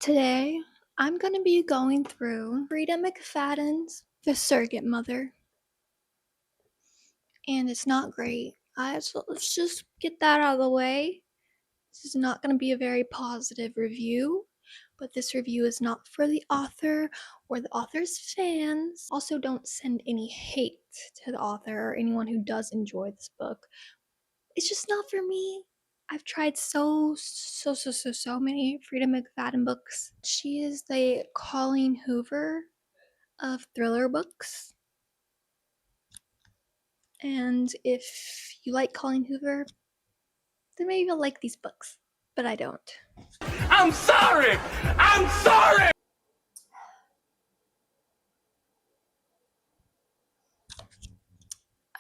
Today, I'm going to be going through Frieda McFadden's The Surrogate Mother, and it's not great. So let's just get that out of the way. This is not going to be a very positive review, but this review is not for the author or the author's fans. Also, don't send any hate to the author or anyone who does enjoy this book. It's just not for me. I've tried so many Frieda McFadden books. She is the Colleen Hoover of thriller books. And if you like Colleen Hoover, then maybe you'll like these books. But I don't. I'm sorry! I'm sorry!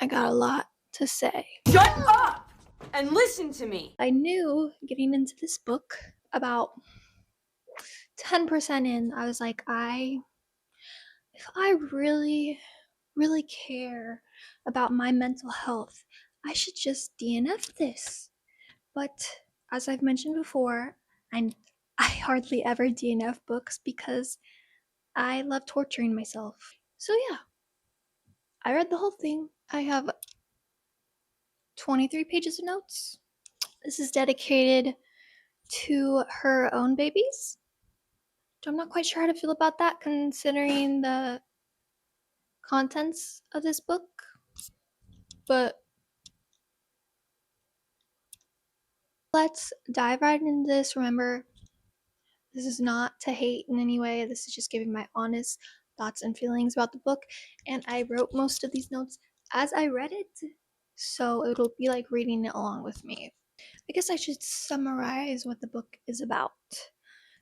I got a lot to say. Shut up and listen to me. I knew getting into this book about 10% in, I was like, if I really care about my mental health, I should just DNF this. But as I've mentioned before, I hardly ever DNF books because I love torturing myself. So yeah, I read the whole thing. I have 23 pages of notes. This is dedicated to her own babies. I'm not quite sure how to feel about that considering the contents of this book, but let's dive right into this. Remember, this is not to hate in any way. This is just giving my honest thoughts and feelings about the book, and I wrote most of these notes as I read it, so it'll be like reading it along with me. I guess I should summarize what the book is about.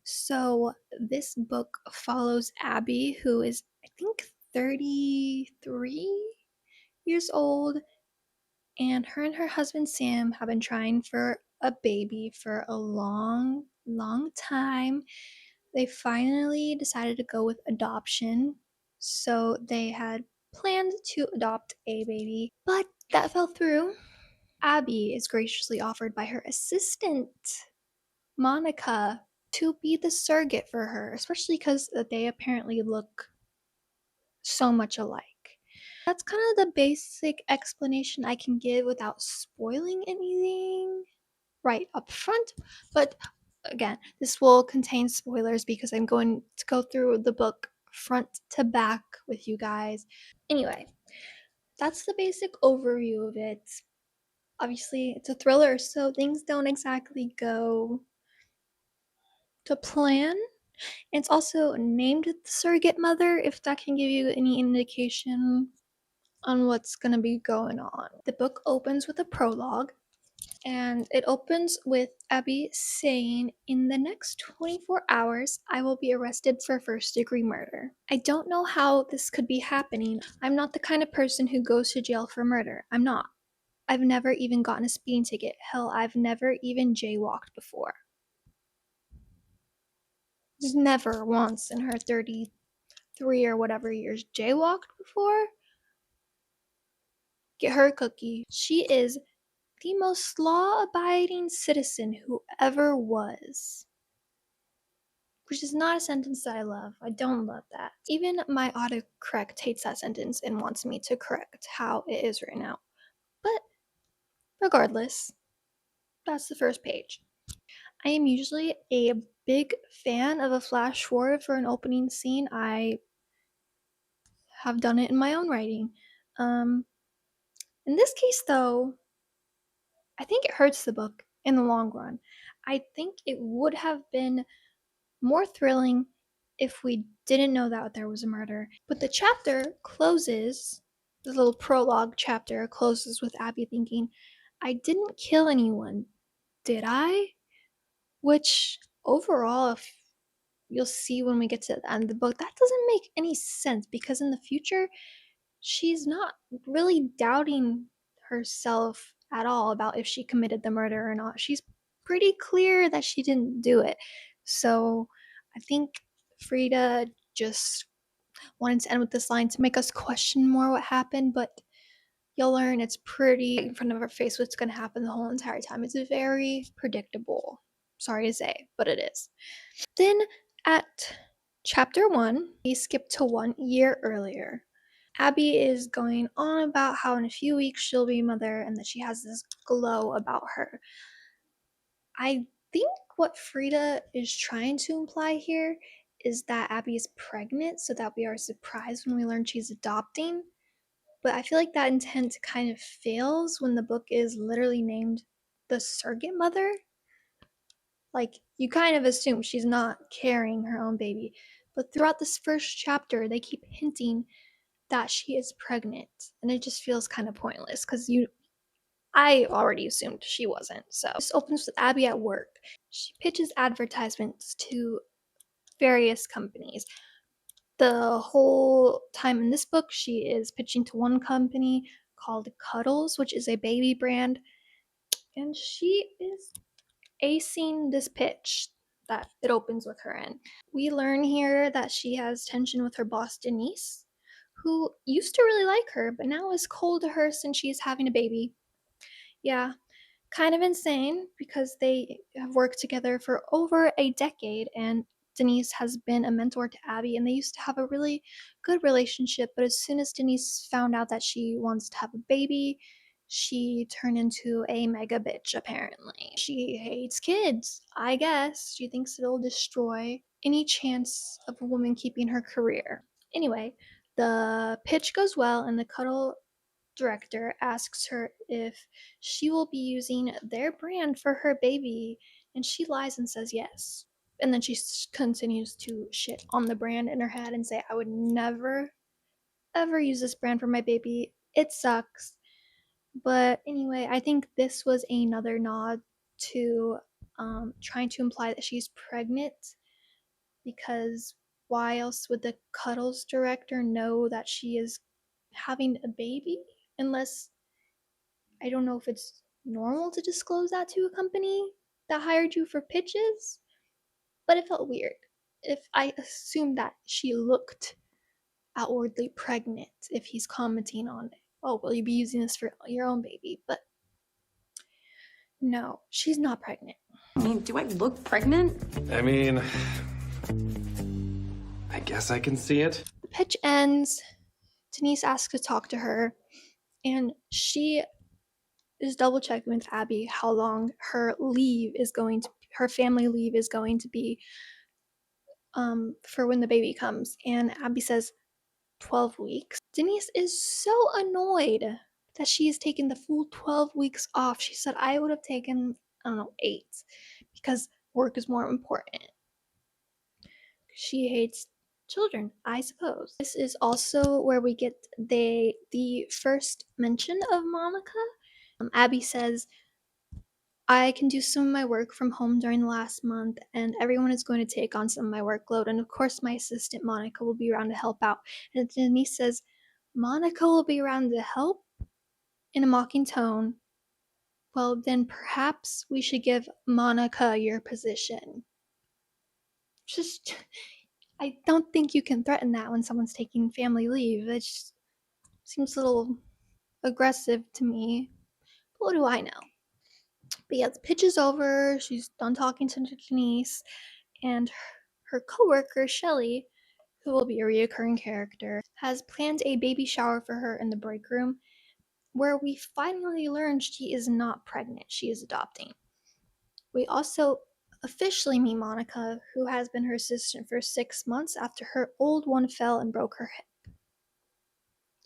So this book follows Abby, who is, I think, 33 years old, and her husband Sam have been trying for a baby for a long time. They finally decided to go with adoption. So they had planned to adopt a baby, but that fell through. Abby is graciously offered by her assistant, Monica, to be the surrogate for her, especially because they apparently look so much alike. That's kind of the basic explanation I can give without spoiling anything right up front, but again, this will contain spoilers because I'm going to go through the book front to back with you guys. Anyway, that's the basic overview of it. Obviously, it's a thriller, so things don't exactly go to plan. It's also named The Surrogate Mother, if that can give you any indication on what's gonna be going on. The book opens with a prologue, and it opens with Abby saying, "In the next 24 hours, I will be arrested for first-degree murder." I don't know how this could be happening. I'm not the kind of person who goes to jail for murder. I'm not. I've never even gotten a speeding ticket. Hell, I've never even jaywalked before. Just never once in her 33 or whatever years jaywalked before. Get her a cookie. She is the most law-abiding citizen who ever was. Which is not a sentence that I love. I don't love that. Even my autocorrect hates that sentence and wants me to correct how it is written out. But regardless, that's the first page. I am usually a big fan of a flash forward for an opening scene. I have done it in my own writing. In this case, though, I think it hurts the book in the long run. I think it would have been more thrilling if we didn't know that there was a murder. But the chapter closes, the little prologue chapter closes with Abby thinking, "I didn't kill anyone, did I?" Which overall, if you'll see when we get to the end of the book, that doesn't make any sense because in the future, she's not really doubting herself at all about if she committed the murder or not. She's pretty clear that she didn't do it. So I think Frieda just wanted to end with this line to make us question more what happened, but you'll learn it's pretty in front of our face what's going to happen the whole entire time. It's very predictable. Sorry to say, but it is. Then At chapter 1, we skip to 1 year earlier. Abby is going on about how in a few weeks she'll be a mother and that she has this glow about her. I think what Frieda is trying to imply here is that Abby is pregnant so that we are surprised when we learn she's adopting. But I feel like that intent kind of fails when the book is literally named The Surrogate Mother. Like, you kind of assume she's not carrying her own baby. But throughout this first chapter, they keep hinting that she is pregnant. And it just feels kind of pointless because I already assumed she wasn't. So this opens with Abby at work. She pitches advertisements to various companies. The whole time in this book, she is pitching to one company called Cuddles, which is a baby brand. And she is acing this pitch that it opens with her in. We learn here that she has tension with her boss, Denise, who used to really like her, but now is cold to her since she's having a baby. Yeah, kind of insane because they have worked together for over a decade and Denise has been a mentor to Abby and they used to have a really good relationship. But as soon as Denise found out that she wants to have a baby, she turned into a mega bitch, apparently. She hates kids, I guess. She thinks it'll destroy any chance of a woman keeping her career. Anyway, the pitch goes well and the cuddle director asks her if she will be using their brand for her baby, and she lies and says yes. And then she continues to shit on the brand in her head and say, I would never, ever use this brand for my baby. It sucks. But anyway, I think this was another nod to trying to imply that she's pregnant because why else would the Cuddles director know that she is having a baby unless I don't know if it's normal to disclose that to a company that hired you for pitches, but it felt weird. If I assumed that she looked outwardly pregnant, if he's commenting on it, oh, will you be using this for your own baby? But no, she's not pregnant. I mean, do I look pregnant? I mean, I guess I can see it. The pitch ends. Denise asks to talk to her, and she is double checking with Abby how long her family leave is going to be for when the baby comes. And Abby says 12 weeks. Denise is so annoyed that she has taken the full 12 weeks off. She said, I would have taken, I don't know, 8 because work is more important. She hates children, I suppose. This is also where we get the first mention of Monica. Abby says, I can do some of my work from home during the last month, and everyone is going to take on some of my workload. And of course, my assistant Monica will be around to help out. And Denise says, Monica will be around to help in a mocking tone. Well, then perhaps we should give Monica your position. Just, I don't think you can threaten that when someone's taking family leave. It just seems a little aggressive to me. But what do I know? But yeah, the pitch is over. She's done talking to Denise, and her coworker Shelly, who will be a reoccurring character, has planned a baby shower for her in the break room, where we finally learn she is not pregnant. She is adopting. We also officially meet Monica, who has been her assistant for 6 months after her old one fell and broke her hip.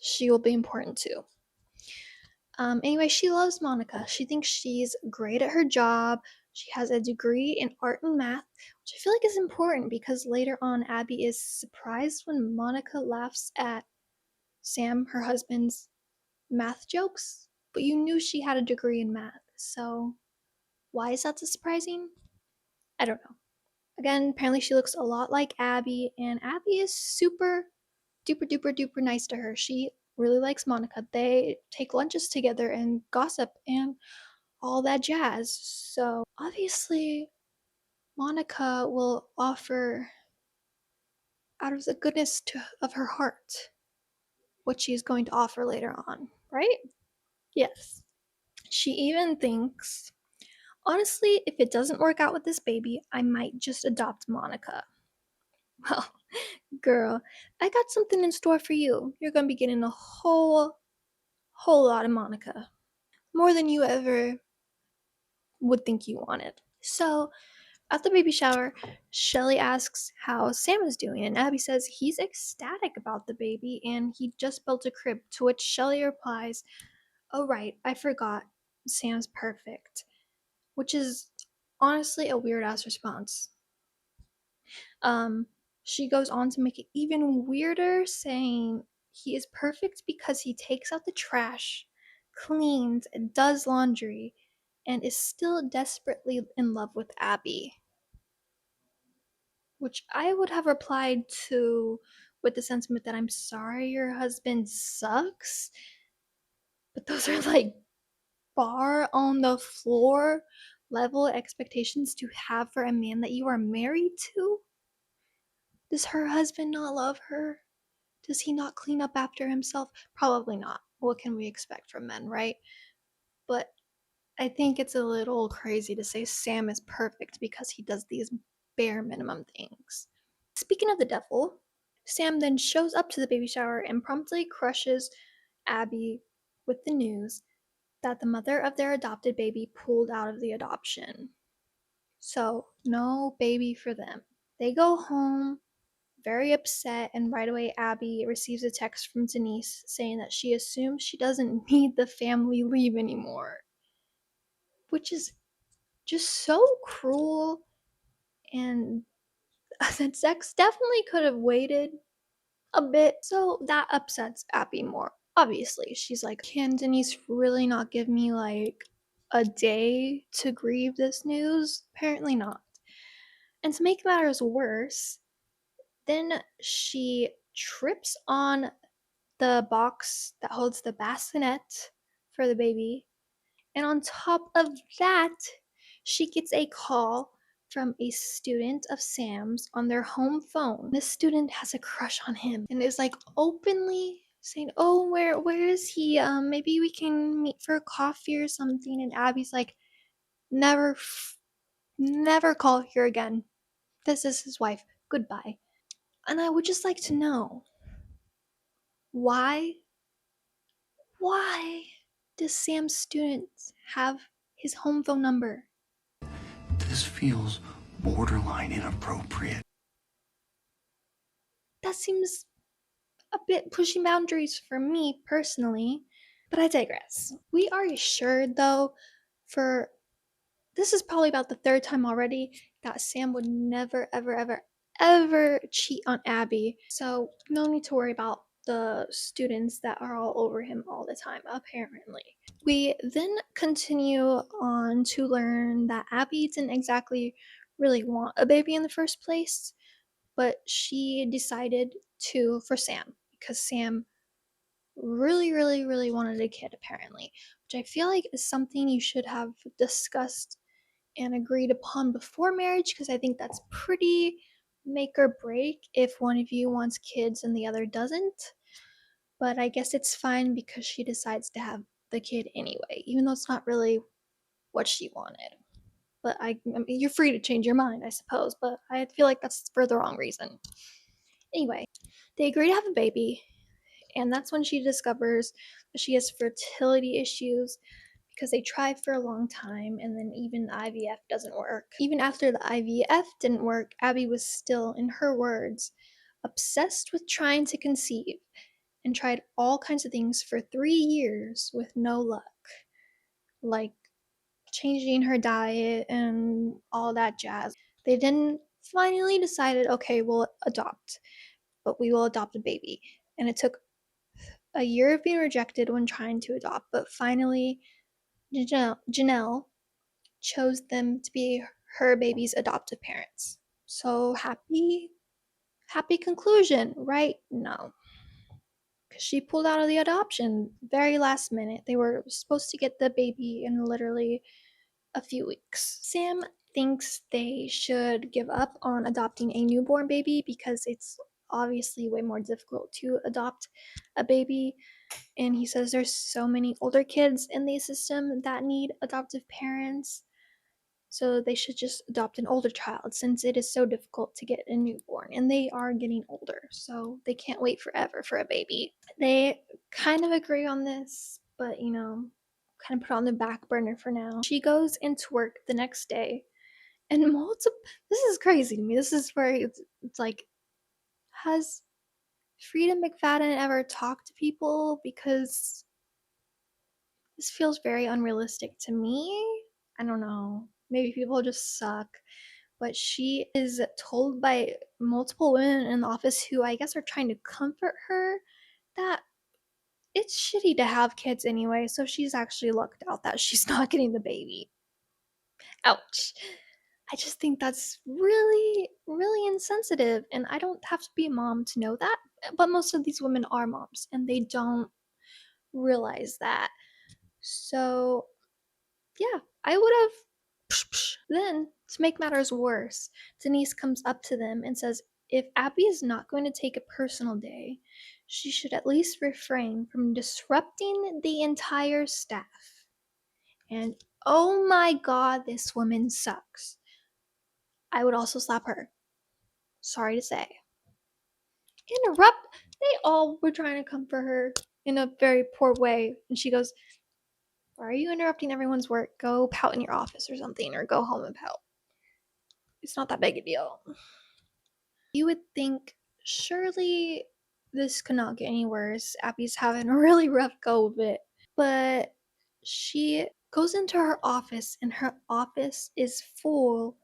She will be important too. Anyway, she loves Monica. She thinks she's great at her job. She has a degree in art and math, which I feel like is important because later on, Abby is surprised when Monica laughs at Sam, her husband's math jokes. But you knew she had a degree in math, so why is that so surprising? I don't know. Again, apparently she looks a lot like Abby, and Abby is super duper duper duper nice to her. She really likes Monica. They take lunches together and gossip and all that jazz. So obviously, Monica will offer out of the goodness of her heart what she's going to offer later on, right? Yes. She even thinks, honestly, if it doesn't work out with this baby, I might just adopt Monica. Well, girl, I got something in store for you. You're gonna be getting a whole lot of Monica. More than you ever would think you wanted. So, at the baby shower, Shelly asks how Sam is doing, and Abby says he's ecstatic about the baby and he just built a crib. To which Shelly replies, "Oh, right, I forgot. Sam's perfect." Which is honestly a weird ass response. Um, she goes on to make it even weirder, saying he is perfect because he takes out the trash, cleans, and does laundry, and is still desperately in love with Abby. Which I would have replied to with the sentiment that I'm sorry your husband sucks, but those are like bar on the floor level expectations to have for a man that you are married to. Does her husband not love her? Does he not clean up after himself? Probably not. What can we expect from men, right? But I think it's a little crazy to say Sam is perfect because he does these bare minimum things. Speaking of the devil, Sam then shows up to the baby shower and promptly crushes Abby with the news that the mother of their adopted baby pulled out of the adoption. So, no baby for them. They go home very upset, and right away, Abby receives a text from Denise saying that she assumes she doesn't need the family leave anymore, which is just so cruel. And that sex definitely could have waited a bit, so that upsets Abby more. Obviously, she's like, can Denise really not give me like a day to grieve this news? Apparently not. And to make matters worse, then she trips on the box that holds the bassinet for the baby. And on top of that, she gets a call from a student of Sam's on their home phone. This student has a crush on him and is like openly saying, "Oh, where is he? Maybe we can meet for a coffee or something." And Abby's like, "Never never call here again. This is his wife. Goodbye." And I would just like to know why why does Sam's student have his home phone number? This feels borderline inappropriate. That seems a bit pushing boundaries for me personally, but I digress. We are assured, though, for this is probably about the third time already, that Sam would never, ever, ever, ever cheat on Abby. So, no need to worry about the students that are all over him all the time, apparently. We then continue on to learn that Abby didn't exactly really want a baby in the first place, but she decided to for Sam because Sam really, really, really wanted a kid, apparently, which I feel like is something you should have discussed and agreed upon before marriage because I think that's pretty make or break if one of you wants kids and the other doesn't. But I guess it's fine because she decides to have the kid anyway, even though it's not really what she wanted. But I mean, you're free to change your mind, I suppose, but I feel like that's for the wrong reason. Anyway, they agree to have a baby, and that's when she discovers that she has fertility issues because they tried for a long time and then even the IVF doesn't work. Even after the IVF didn't work, Abby was still, in her words, obsessed with trying to conceive and tried all kinds of things for 3 years with no luck. Like changing her diet and all that jazz. They then finally decided, okay, we'll adopt, but we will adopt a baby. And it took a year of being rejected when trying to adopt, but finally Janelle chose them to be her baby's adoptive parents. So happy conclusion, right? No. Because she pulled out of the adoption very last minute. They were supposed to get the baby in literally a few weeks. Sam thinks they should give up on adopting a newborn baby because it's obviously way more difficult to adopt a baby. And he says there's so many older kids in the system that need adoptive parents. So they should just adopt an older child since it is so difficult to get a newborn and they are getting older. So they can't wait forever for a baby. They kind of agree on this, but kind of put it on the back burner for now. She goes into work the next day and multiple this is crazy to me. This is where it's like, has Frieda McFadden ever talked to people? Because this feels very unrealistic to me. I don't know. Maybe people just suck. But she is told by multiple women in the office who I guess are trying to comfort her that it's shitty to have kids anyway, so she's actually lucked out that she's not getting the baby. Ouch. I just think that's really, really insensitive, and I don't have to be a mom to know that, but most of these women are moms, and they don't realize that. So, yeah, I would have. Then, to make matters worse, Denise comes up to them and says if Abby is not going to take a personal day, she should at least refrain from disrupting the entire staff. And oh my god, this woman sucks. I would also slap her. Sorry to say. Interrupt. They all were trying to comfort her in a very poor way. And she goes, why are you interrupting everyone's work? Go pout in your office or something, or go home and pout. It's not that big a deal. You would think, surely this could not get any worse. Abby's having a really rough go of it. But she goes into her office, and her office is full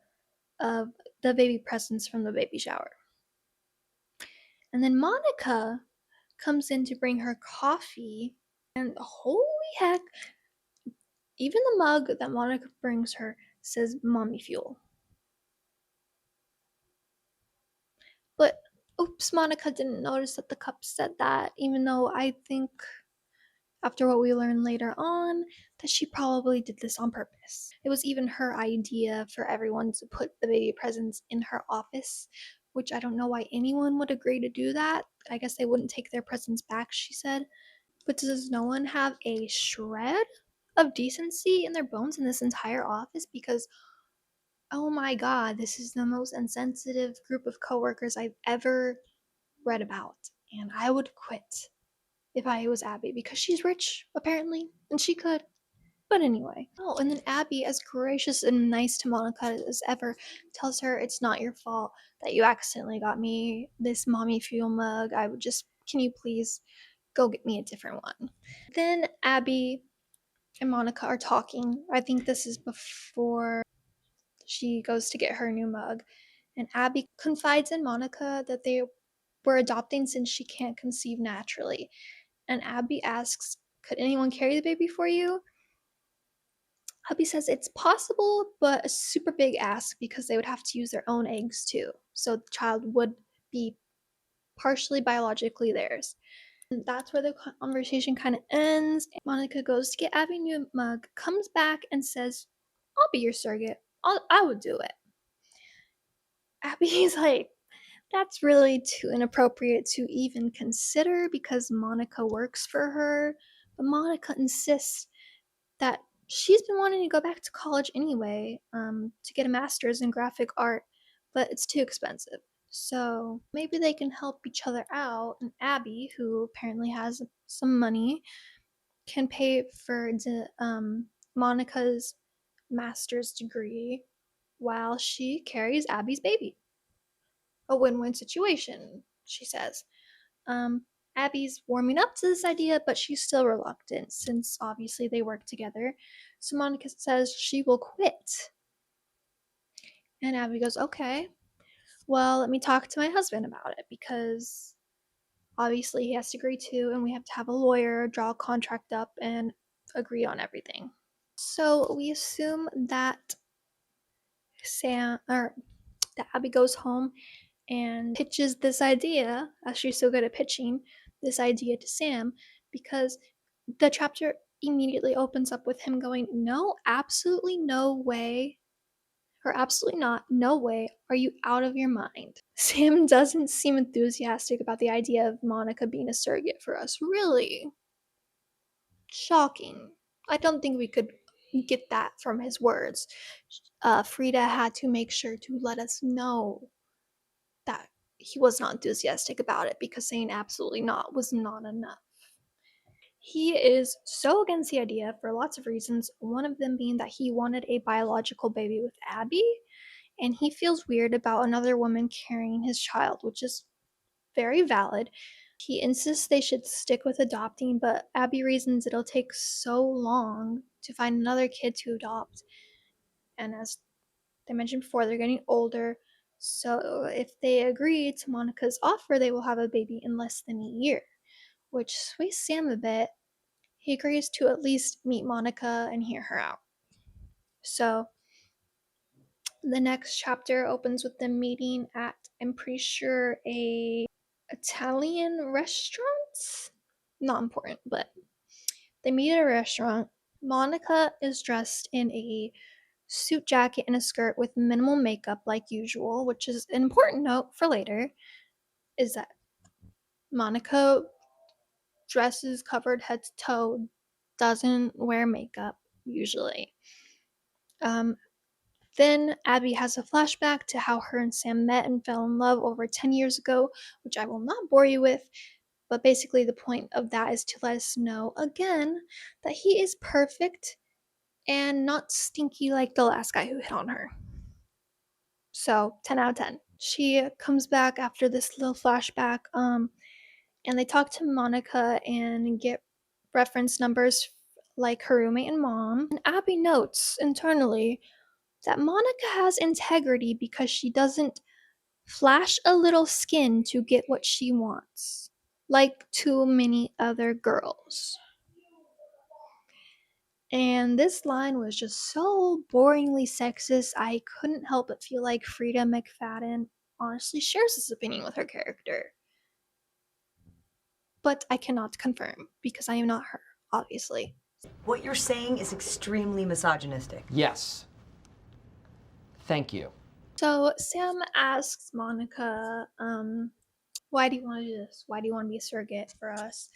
of the baby presents from the baby shower. And then Monica comes in to bring her coffee, and holy heck, even the mug that Monica brings her says mommy fuel. But oops, Monica didn't notice that the cup said that, even though I think, after what we learn later on, that she probably did this on purpose. It was even her idea for everyone to put the baby presents in her office, which I don't know why anyone would agree to do that. I guess they wouldn't take their presents back, she said. But does no one have a shred of decency in their bones in this entire office? Because, oh my god, this is the most insensitive group of coworkers I've ever read about. And I would quit if I was Abby, because she's rich, apparently, and she could. But anyway. Oh, and then Abby, as gracious and nice to Monica as ever, tells her it's not your fault that you accidentally got me this mommy fuel mug. Can you please go get me a different one? Then Abby and Monica are talking. I think this is before she goes to get her new mug. And Abby confides in Monica that they were adopting since she can't conceive naturally. And Abby asks, could anyone carry the baby for you? Abby says it's possible, but a super big ask because they would have to use their own eggs too. So the child would be partially biologically theirs. And that's where the conversation kind of ends. Monica goes to get Abby a new mug, comes back and says, I'll be your surrogate. I would do it. Abby's like, that's really too inappropriate to even consider because Monica works for her. But Monica insists that she's been wanting to go back to college anyway, to get a master's in graphic art, but it's too expensive. So maybe they can help each other out, and Abby, who apparently has some money, can pay for Monica's master's degree while she carries Abby's baby. A win-win situation, she says. Abby's warming up to this idea, but she's still reluctant since obviously they work together. So Monica says she will quit. And Abby goes, okay, well, let me talk to my husband about it because obviously he has to agree too, and we have to have a lawyer draw a contract up and agree on everything. So we assume that that Abby goes home and pitches this idea, as she's so good at pitching, this idea to Sam, because the chapter immediately opens up with him going, no, absolutely no way, or absolutely not, no way, are you out of your mind? Sam doesn't seem enthusiastic about the idea of Monica being a surrogate for us. Really? Shocking. I don't think we could get that from his words. Frieda had to make sure to let us know that he was not enthusiastic about it because saying absolutely not was not enough. He is so against the idea for lots of reasons, one of them being that he wanted a biological baby with Abby, and he feels weird about another woman carrying his child, which is very valid. He insists they should stick with adopting, but Abby reasons it'll take so long to find another kid to adopt. And as they mentioned before, they're getting older. So if they agree to Monica's offer, they will have a baby in less than a year, which sways Sam a bit. He agrees to at least meet Monica and hear her out. So the next chapter opens with them meeting at, I'm pretty sure, a Italian restaurant. Not important, but they meet at a restaurant. Monica is dressed in a suit jacket and a skirt with minimal makeup like usual, which is an important note for later, is that Monica dresses covered head to toe, doesn't wear makeup usually. Then Abby has a flashback to how her and Sam met and fell in love over 10 years ago, which I will not bore you with, but basically the point of that is to let us know again that he is perfect and not stinky like the last guy who hit on her. So 10 out of 10. She comes back after this little flashback, and they talk to Monica and get reference numbers like her roommate and mom. And Abby notes internally that Monica has integrity because she doesn't flash a little skin to get what she wants, like too many other girls. And this line was just so boringly sexist, I couldn't help but feel like Frieda McFadden honestly shares this opinion with her character. But I cannot confirm because I am not her, obviously. What you're saying is extremely misogynistic. Yes. Thank you. So Sam asks Monica, why do you want to do this? Why do you want to be a surrogate for us?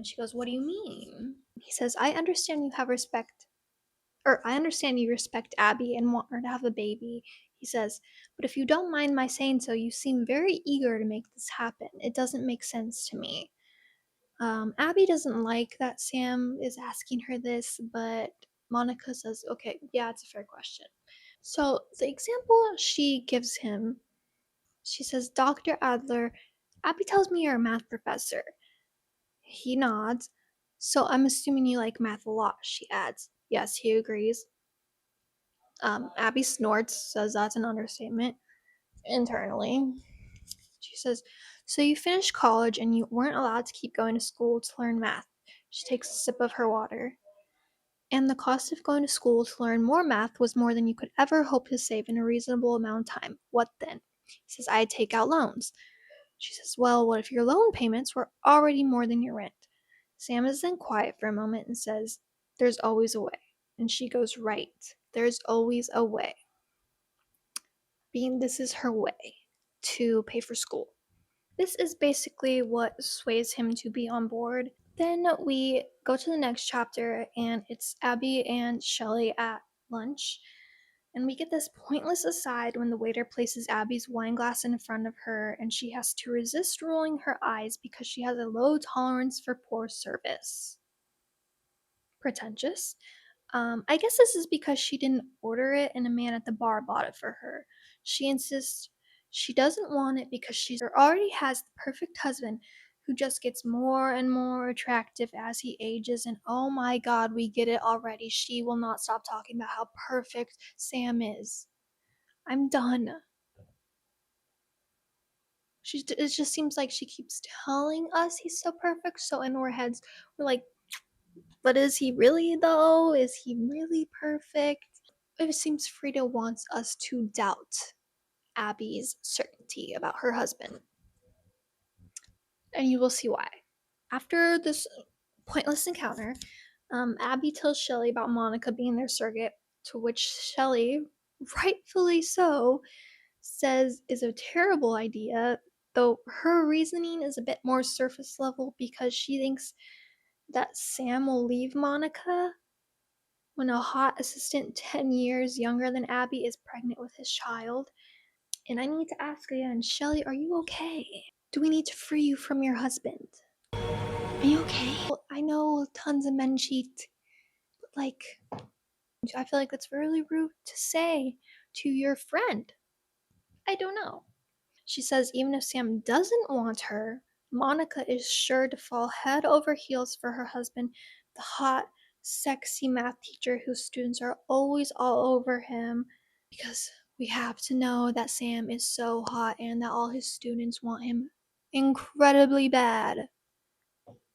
She goes, what do you mean? He says, I understand you respect Abby and want her to have a baby. He says, but if you don't mind my saying so, you seem very eager to make this happen. It doesn't make sense to me. Abby doesn't like that Sam is asking her this, but Monica says, okay, yeah, it's a fair question. So the example she gives him, she says, Dr. Adler, Abby tells me you're a math professor. He nods. So I'm assuming you like math a lot, she adds. Yes, he agrees. Abby snorts, says that's an understatement internally. She says, so you finished college and you weren't allowed to keep going to school to learn math. She takes a sip of her water. And the cost of going to school to learn more math was more than you could ever hope to save in a reasonable amount of time. What then? He says, I'd take out loans. She says, well, what if your loan payments were already more than your rent? Sam is then quiet for a moment and says, there's always a way. And she goes, right, there's always a way. Being this is her way to pay for school. This is basically what sways him to be on board. Then we go to the next chapter, and it's Abby and Shelley at lunch. And we get this pointless aside when the waiter places Abby's wine glass in front of her, and she has to resist rolling her eyes because she has a low tolerance for poor service. Pretentious. I guess this is because she didn't order it and a man at the bar bought it for her. She insists she doesn't want it because she already has the perfect husband who just gets more and more attractive as he ages, and oh my god, we get it already. She will not stop talking about how perfect Sam is. I'm done. It just seems like she keeps telling us he's so perfect, so in our heads we're like, but is he really though? Is he really perfect? It seems Frieda wants us to doubt Abby's certainty about her husband. And you will see why. After this pointless encounter, Abby tells Shelley about Monica being their surrogate, to which Shelley, rightfully so, says is a terrible idea, though her reasoning is a bit more surface level because she thinks that Sam will leave Monica. when a hot assistant 10 years younger than Abby is pregnant with his child. And I need to ask again, Shelly, are you okay? Do we need to free you from your husband? Are you okay? Well, I know tons of men cheat, but I feel like that's really rude to say to your friend. I don't know. She says even if Sam doesn't want her, Monica is sure to fall head over heels for her husband, the hot, sexy math teacher whose students are always all over him, because we have to know that Sam is so hot and that all his students want him incredibly bad.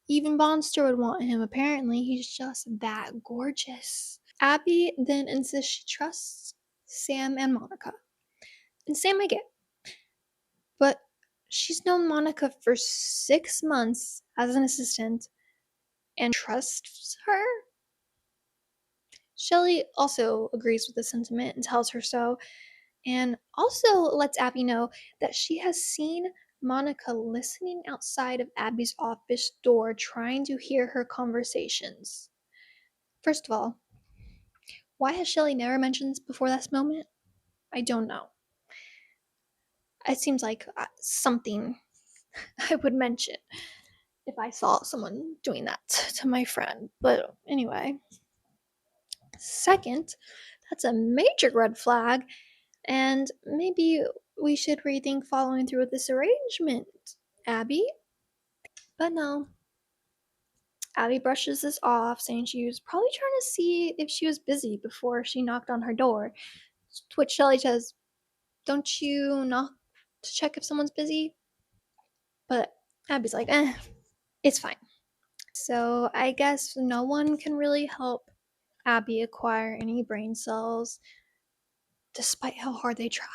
Even Bonster would want him, apparently. He's just that gorgeous. Abby then insists she trusts Sam and Monica. And Sam I get. But she's known Monica for 6 months as an assistant and trusts her? Shelley also agrees with the sentiment and tells her so, and also lets Abby know that she has seen Monica listening outside of Abby's office door trying to hear her conversations. First of all, why has Shelley never mentioned this before this moment? I don't know. It seems like something I would mention if I saw someone doing that to my friend. But anyway. Second, that's a major red flag, and maybe we should rethink following through with this arrangement, Abby. But no. Abby brushes this off, saying she was probably trying to see if she was busy before she knocked on her door. To which Shelley says, "Don't you knock to check if someone's busy?" But Abby's like, it's fine. So I guess no one can really help Abby acquire any brain cells, despite how hard they try.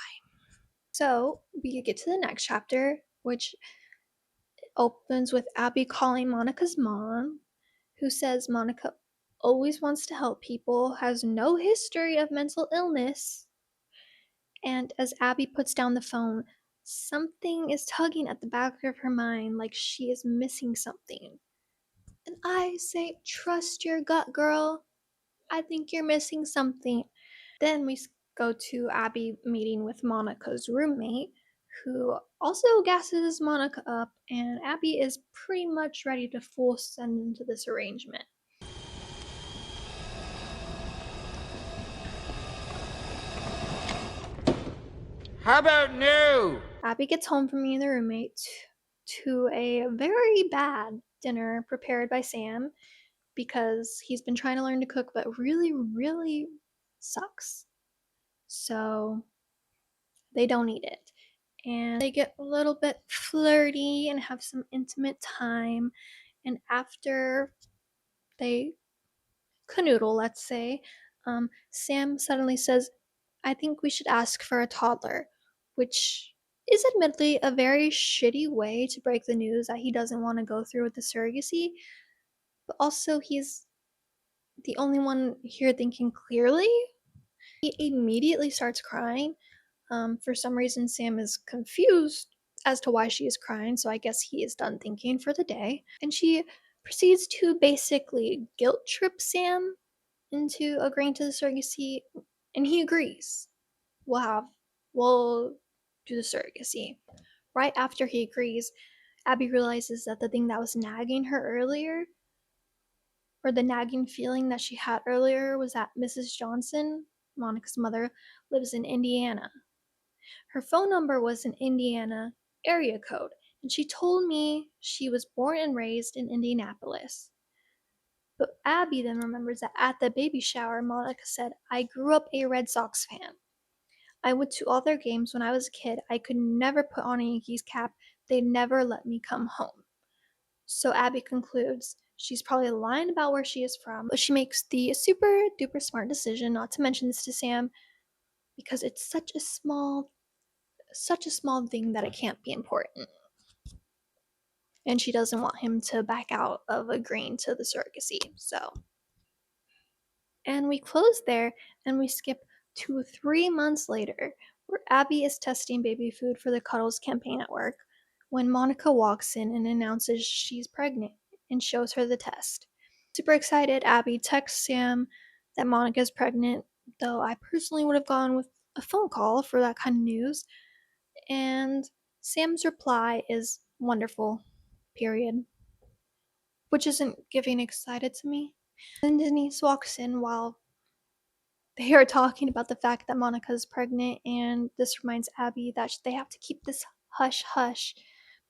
So we get to the next chapter, which opens with Abby calling Monica's mom, who says Monica always wants to help people, has no history of mental illness. And as Abby puts down the phone, something is tugging at the back of her mind like she is missing something. And I say, trust your gut, girl. I think you're missing something. Then we go to Abby meeting with Monica's roommate, who also gasses Monica up, and Abby is pretty much ready to full send into this arrangement. How about new? Abby gets home from meeting the roommate to a very bad dinner prepared by Sam because he's been trying to learn to cook but really, really sucks. So they don't eat it. And they get a little bit flirty and have some intimate time. And after they canoodle, let's say, Sam suddenly says, I think we should ask for a toddler, which is admittedly a very shitty way to break the news that he doesn't want to go through with the surrogacy. But also, he's the only one here thinking clearly. He immediately starts crying. For some reason, Sam is confused as to why she is crying, so I guess he is done thinking for the day. And she proceeds to basically guilt trip Sam into agreeing to the surrogacy, and he agrees. We'll do the surrogacy. Right after he agrees, Abby realizes that the thing that was nagging her earlier, or the nagging feeling that she had earlier, was that Mrs. Johnson, Monica's mother, lives in Indiana. Her phone number was an Indiana area code, and she told me she was born and raised in Indianapolis. But Abby then remembers that at the baby shower, Monica said, I grew up a Red Sox fan. I went to all their games when I was a kid. I could never put on a Yankees cap. They never let me come home. So Abby concludes she's probably lying about where she is from, but she makes the super duper smart decision not to mention this to Sam because it's such a small thing that it can't be important. And she doesn't want him to back out of agreeing to the surrogacy. So, and we close there and we skip to 3 months later, where Abby is testing baby food for the Cuddles campaign at work when Monica walks in and announces she's pregnant and shows her the test. Super excited, Abby texts Sam that Monica's pregnant, though I personally would have gone with a phone call for that kind of news. And Sam's reply is wonderful, period. Which isn't giving excited to me. Then Denise walks in while they are talking about the fact that Monica is pregnant, and this reminds Abby that they have to keep this hush hush.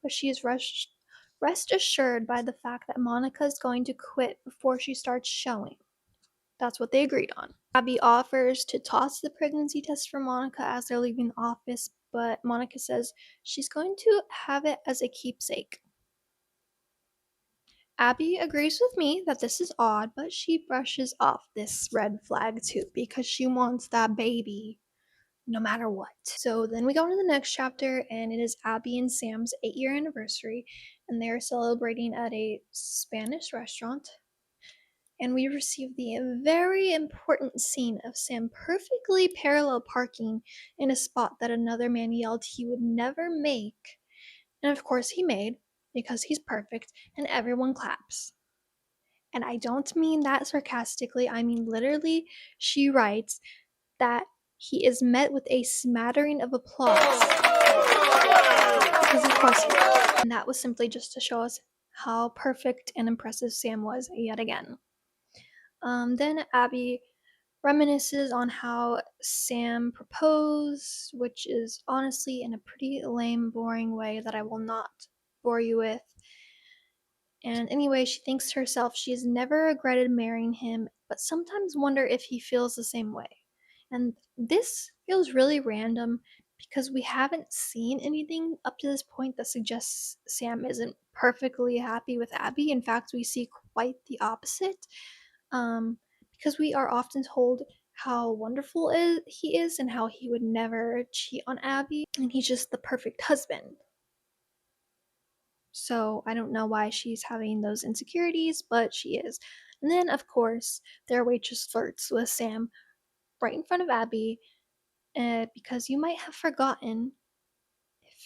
But she is rest assured by the fact that Monica is going to quit before she starts showing. That's what they agreed on. Abby offers to toss the pregnancy test for Monica as they're leaving the office, but Monica says she's going to have it as a keepsake. Abby agrees with me that this is odd, but she brushes off this red flag too because she wants that baby no matter what. So then we go into the next chapter, and it is Abby and Sam's 8-year anniversary, and they're celebrating at a Spanish restaurant. And we receive the very important scene of Sam perfectly parallel parking in a spot that another man yelled he would never make. And of course he made, because he's perfect, and everyone claps. And I don't mean that sarcastically, I mean literally. She writes that he is met with a smattering of applause. Because of course he was. And that was simply just to show us how perfect and impressive Sam was yet again. Then Abby reminisces on how Sam proposed, which is honestly in a pretty lame, boring way that I will not bore you with. And anyway, she thinks to herself she has never regretted marrying him, but sometimes wonder if he feels the same way. And this feels really random because we haven't seen anything up to this point that suggests Sam isn't perfectly happy with Abby. In fact, we see quite the opposite. Because we are often told how wonderful he is and how he would never cheat on Abby, and he's just the perfect husband. So I don't know why she's having those insecurities, but she is. And then, of course, their waitress flirts with Sam right in front of Abby, because you might have forgotten,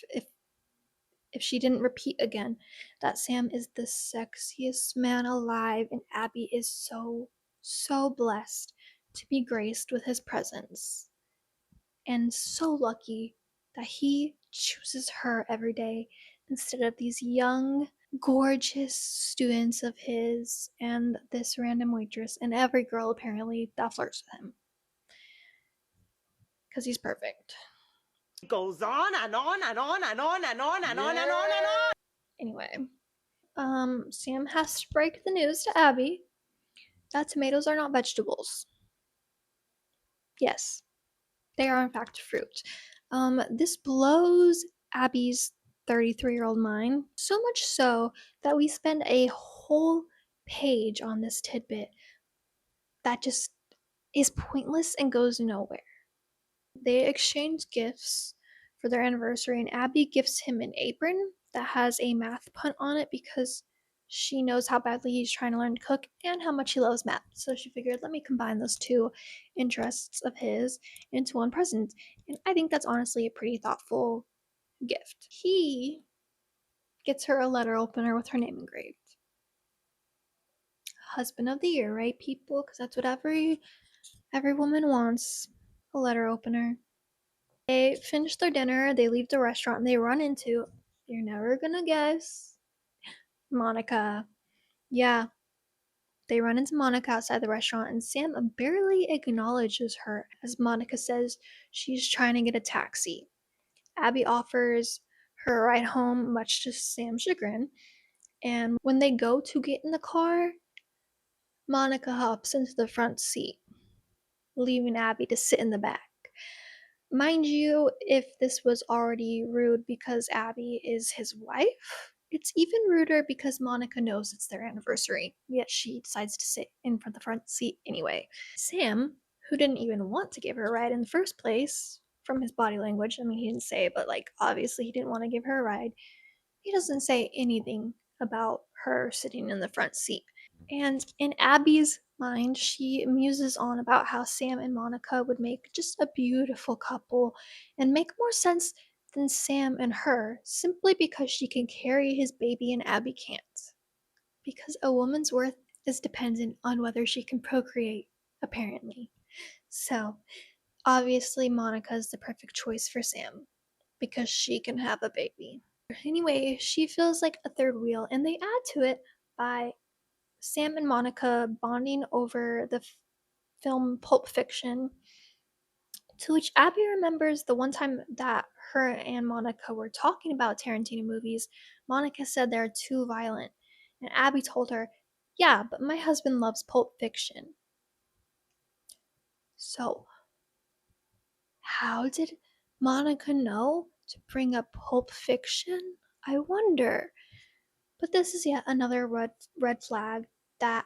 if if she didn't repeat again, that Sam is the sexiest man alive, and Abby is so blessed to be graced with his presence, and so lucky that he chooses her every day instead of these young, gorgeous students of his and this random waitress and every girl apparently that flirts with him. Because he's perfect. It goes on and on and on and on and on and on and on and on. Anyway, Sam has to break the news to Abby that tomatoes are not vegetables. Yes, they are in fact fruit. This blows Abby's 33-year-old mind, so much so that we spend a whole page on this tidbit that just is pointless and goes nowhere. They exchange gifts for their anniversary, and Abby gifts him an apron that has a math punt on it because she knows how badly he's trying to learn to cook and how much he loves math. So she figured, let me combine those two interests of his into one present. And I think that's honestly a pretty thoughtful gift. He gets her a letter opener with her name engraved. Husband of the year, right, people? Because that's what every woman wants. A letter opener. They finish their dinner, they leave the restaurant, and they run into, you're never gonna guess, Monica. Yeah, they run into Monica outside the restaurant, and Sam barely acknowledges her as Monica says she's trying to get a taxi. Abby offers her a ride home, much to Sam's chagrin, and when they go to get in the car, Monica hops into the front seat, leaving Abby to sit in the back. Mind you, if this was already rude because Abby is his wife, it's even ruder because Monica knows it's their anniversary, yet she decides to sit in the front seat anyway. Sam, who didn't even want to give her a ride in the first place, from his body language, I mean, he didn't say it, but like, obviously he didn't want to give her a ride, he doesn't say anything about her sitting in the front seat. And in Abby's mind, she muses on about how Sam and Monica would make just a beautiful couple and make more sense than Sam and her, simply because she can carry his baby and Abby can't. Because a woman's worth is dependent on whether she can procreate. apparently. So, obviously, Monica is the perfect choice for Sam because she can have a baby. Anyway, she feels like a third wheel, and they add to it by Sam and Monica bonding over the film Pulp Fiction, to which Abby remembers the one time that her and Monica were talking about Tarantino movies. Monica said they're too violent, and Abby told her, "Yeah, but my husband loves Pulp Fiction." So, how did Monica know to bring up Pulp Fiction? I wonder. But this is yet another red flag that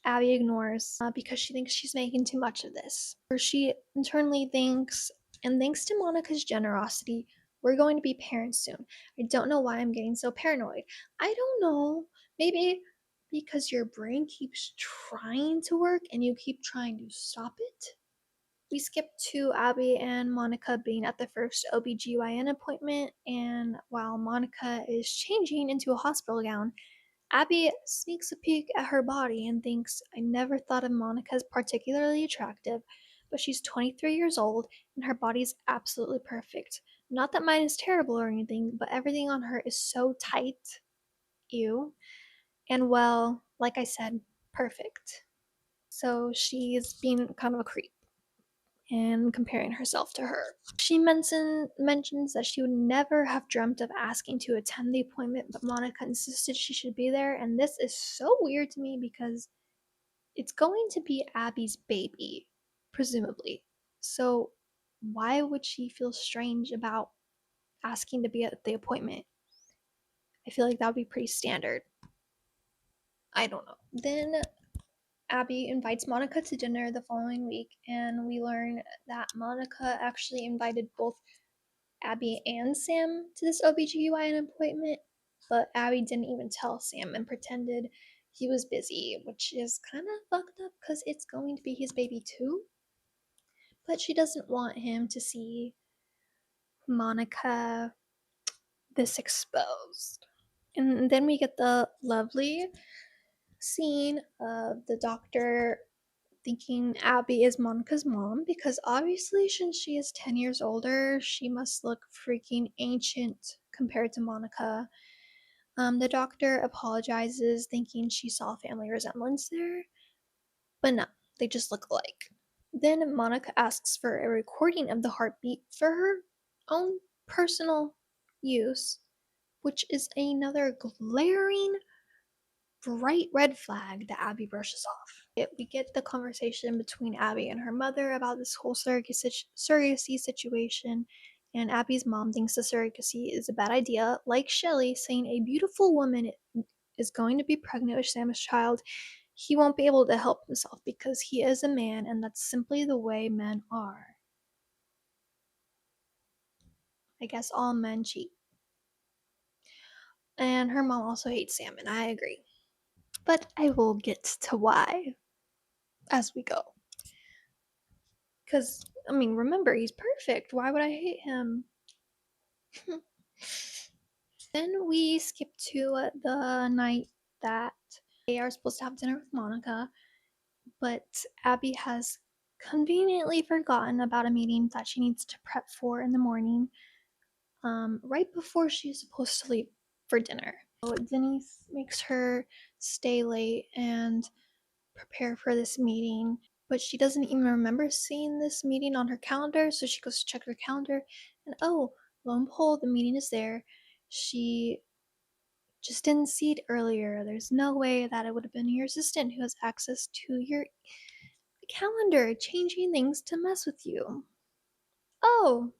Abby ignores because she thinks she's making too much of this. Or she internally thinks, and thanks to Monica's generosity, we're going to be parents soon. I don't know why I'm getting so paranoid. I don't know. Maybe because your brain keeps trying to work and you keep trying to stop it. We skip to Abby and Monica being at the first OBGYN appointment, and while Monica is changing into a hospital gown, Abby sneaks a peek at her body and thinks, I never thought of Monica as particularly attractive, but she's 23 years old and her body's absolutely perfect. Not that mine is terrible or anything, but everything on her is so tight. Ew. And well, like I said, perfect. So she's being kind of a creep and comparing herself to her. She mentions that she would never have dreamt of asking to attend the appointment, but Monica insisted she should be there, and this is so weird to me because it's going to be Abby's baby, presumably. So why would she feel strange about asking to be at the appointment? I feel like that would be pretty standard. I don't know. Then Abby invites Monica to dinner the following week, and we learn that Monica actually invited both Abby and Sam to this OBGYN appointment, but Abby didn't even tell Sam and pretended he was busy, which is kind of fucked up because it's going to be his baby too. But she doesn't want him to see Monica this exposed. And then we get the lovely scene of the doctor thinking Abby is Monica's mom because obviously, since she is 10 years older, she must look freaking ancient compared to Monica. The doctor apologizes, thinking she saw family resemblance there, but no, they just look alike. Then Monica asks for a recording of the heartbeat for her own personal use, which is another glaring bright red flag that Abby brushes off. We get the conversation between Abby and her mother about this whole surrogacy situation, and Abby's mom thinks the surrogacy is a bad idea, like Shelley saying a beautiful woman is going to be pregnant with Sam's child. He won't be able to help himself because he is a man, and that's simply the way men are. I guess all men cheat. And her mom also hates Sam, and I agree. But I will get to why as we go. Because, I mean, remember, he's perfect. Why would I hate him? Then we skip to the night that they are supposed to have dinner with Monica, but Abby has conveniently forgotten about a meeting that she needs to prep for in the morning, right before she's supposed to leave for dinner. So Denise makes her stay late and prepare for this meeting, but she doesn't even remember seeing this meeting on her calendar, so she goes to check her calendar, and oh, lo and behold, the meeting is there. She just didn't see it earlier. There's no way that it would have been your assistant who has access to your calendar, changing things to mess with you. Oh,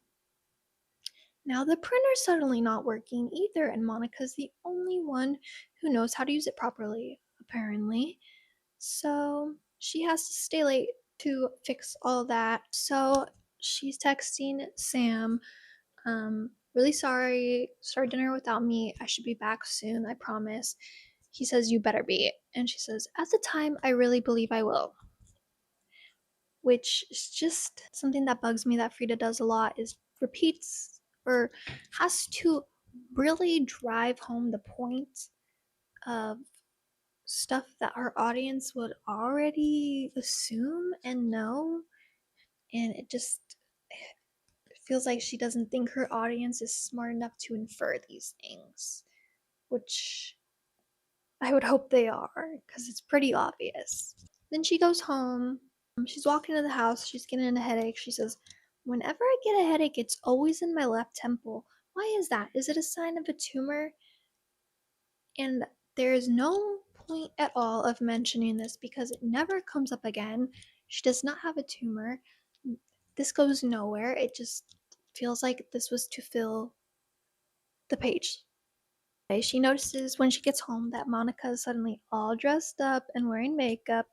now the printer's suddenly not working either, and Monica's the only one who knows how to use it properly, apparently. So she has to stay late to fix all that. So she's texting Sam, really sorry, start dinner without me. I should be back soon, I promise. He says, you better be. And she says, at the time, I really believe I will. Which is just something that bugs me that Frieda does a lot, is repeats or has to really drive home the point of stuff that her audience would already assume and know, and it just feels like she doesn't think her audience is smart enough to infer these things, which I would hope they are, because it's pretty obvious. Then she goes home. She's walking to the house. She's getting a headache. She says, "Whenever I get a headache, it's always in my left temple. Why is that? Is it a sign of a tumor?" And there is no point at all of mentioning this because it never comes up again. She does not have a tumor. This goes nowhere. It just feels like this was to fill the page. She notices when she gets home that Monica is suddenly all dressed up and wearing makeup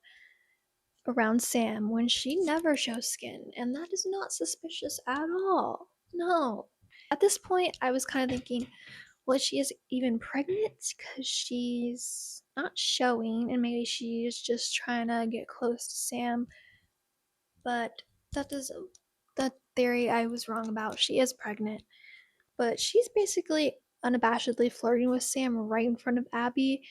around Sam when she never shows skin, and that is not suspicious at all. No. At this point, I was kind of thinking, well, she is even pregnant because she's not showing, and maybe she's just trying to get close to Sam. But that theory I was wrong about. She is pregnant, but she's basically unabashedly flirting with Sam right in front of Abby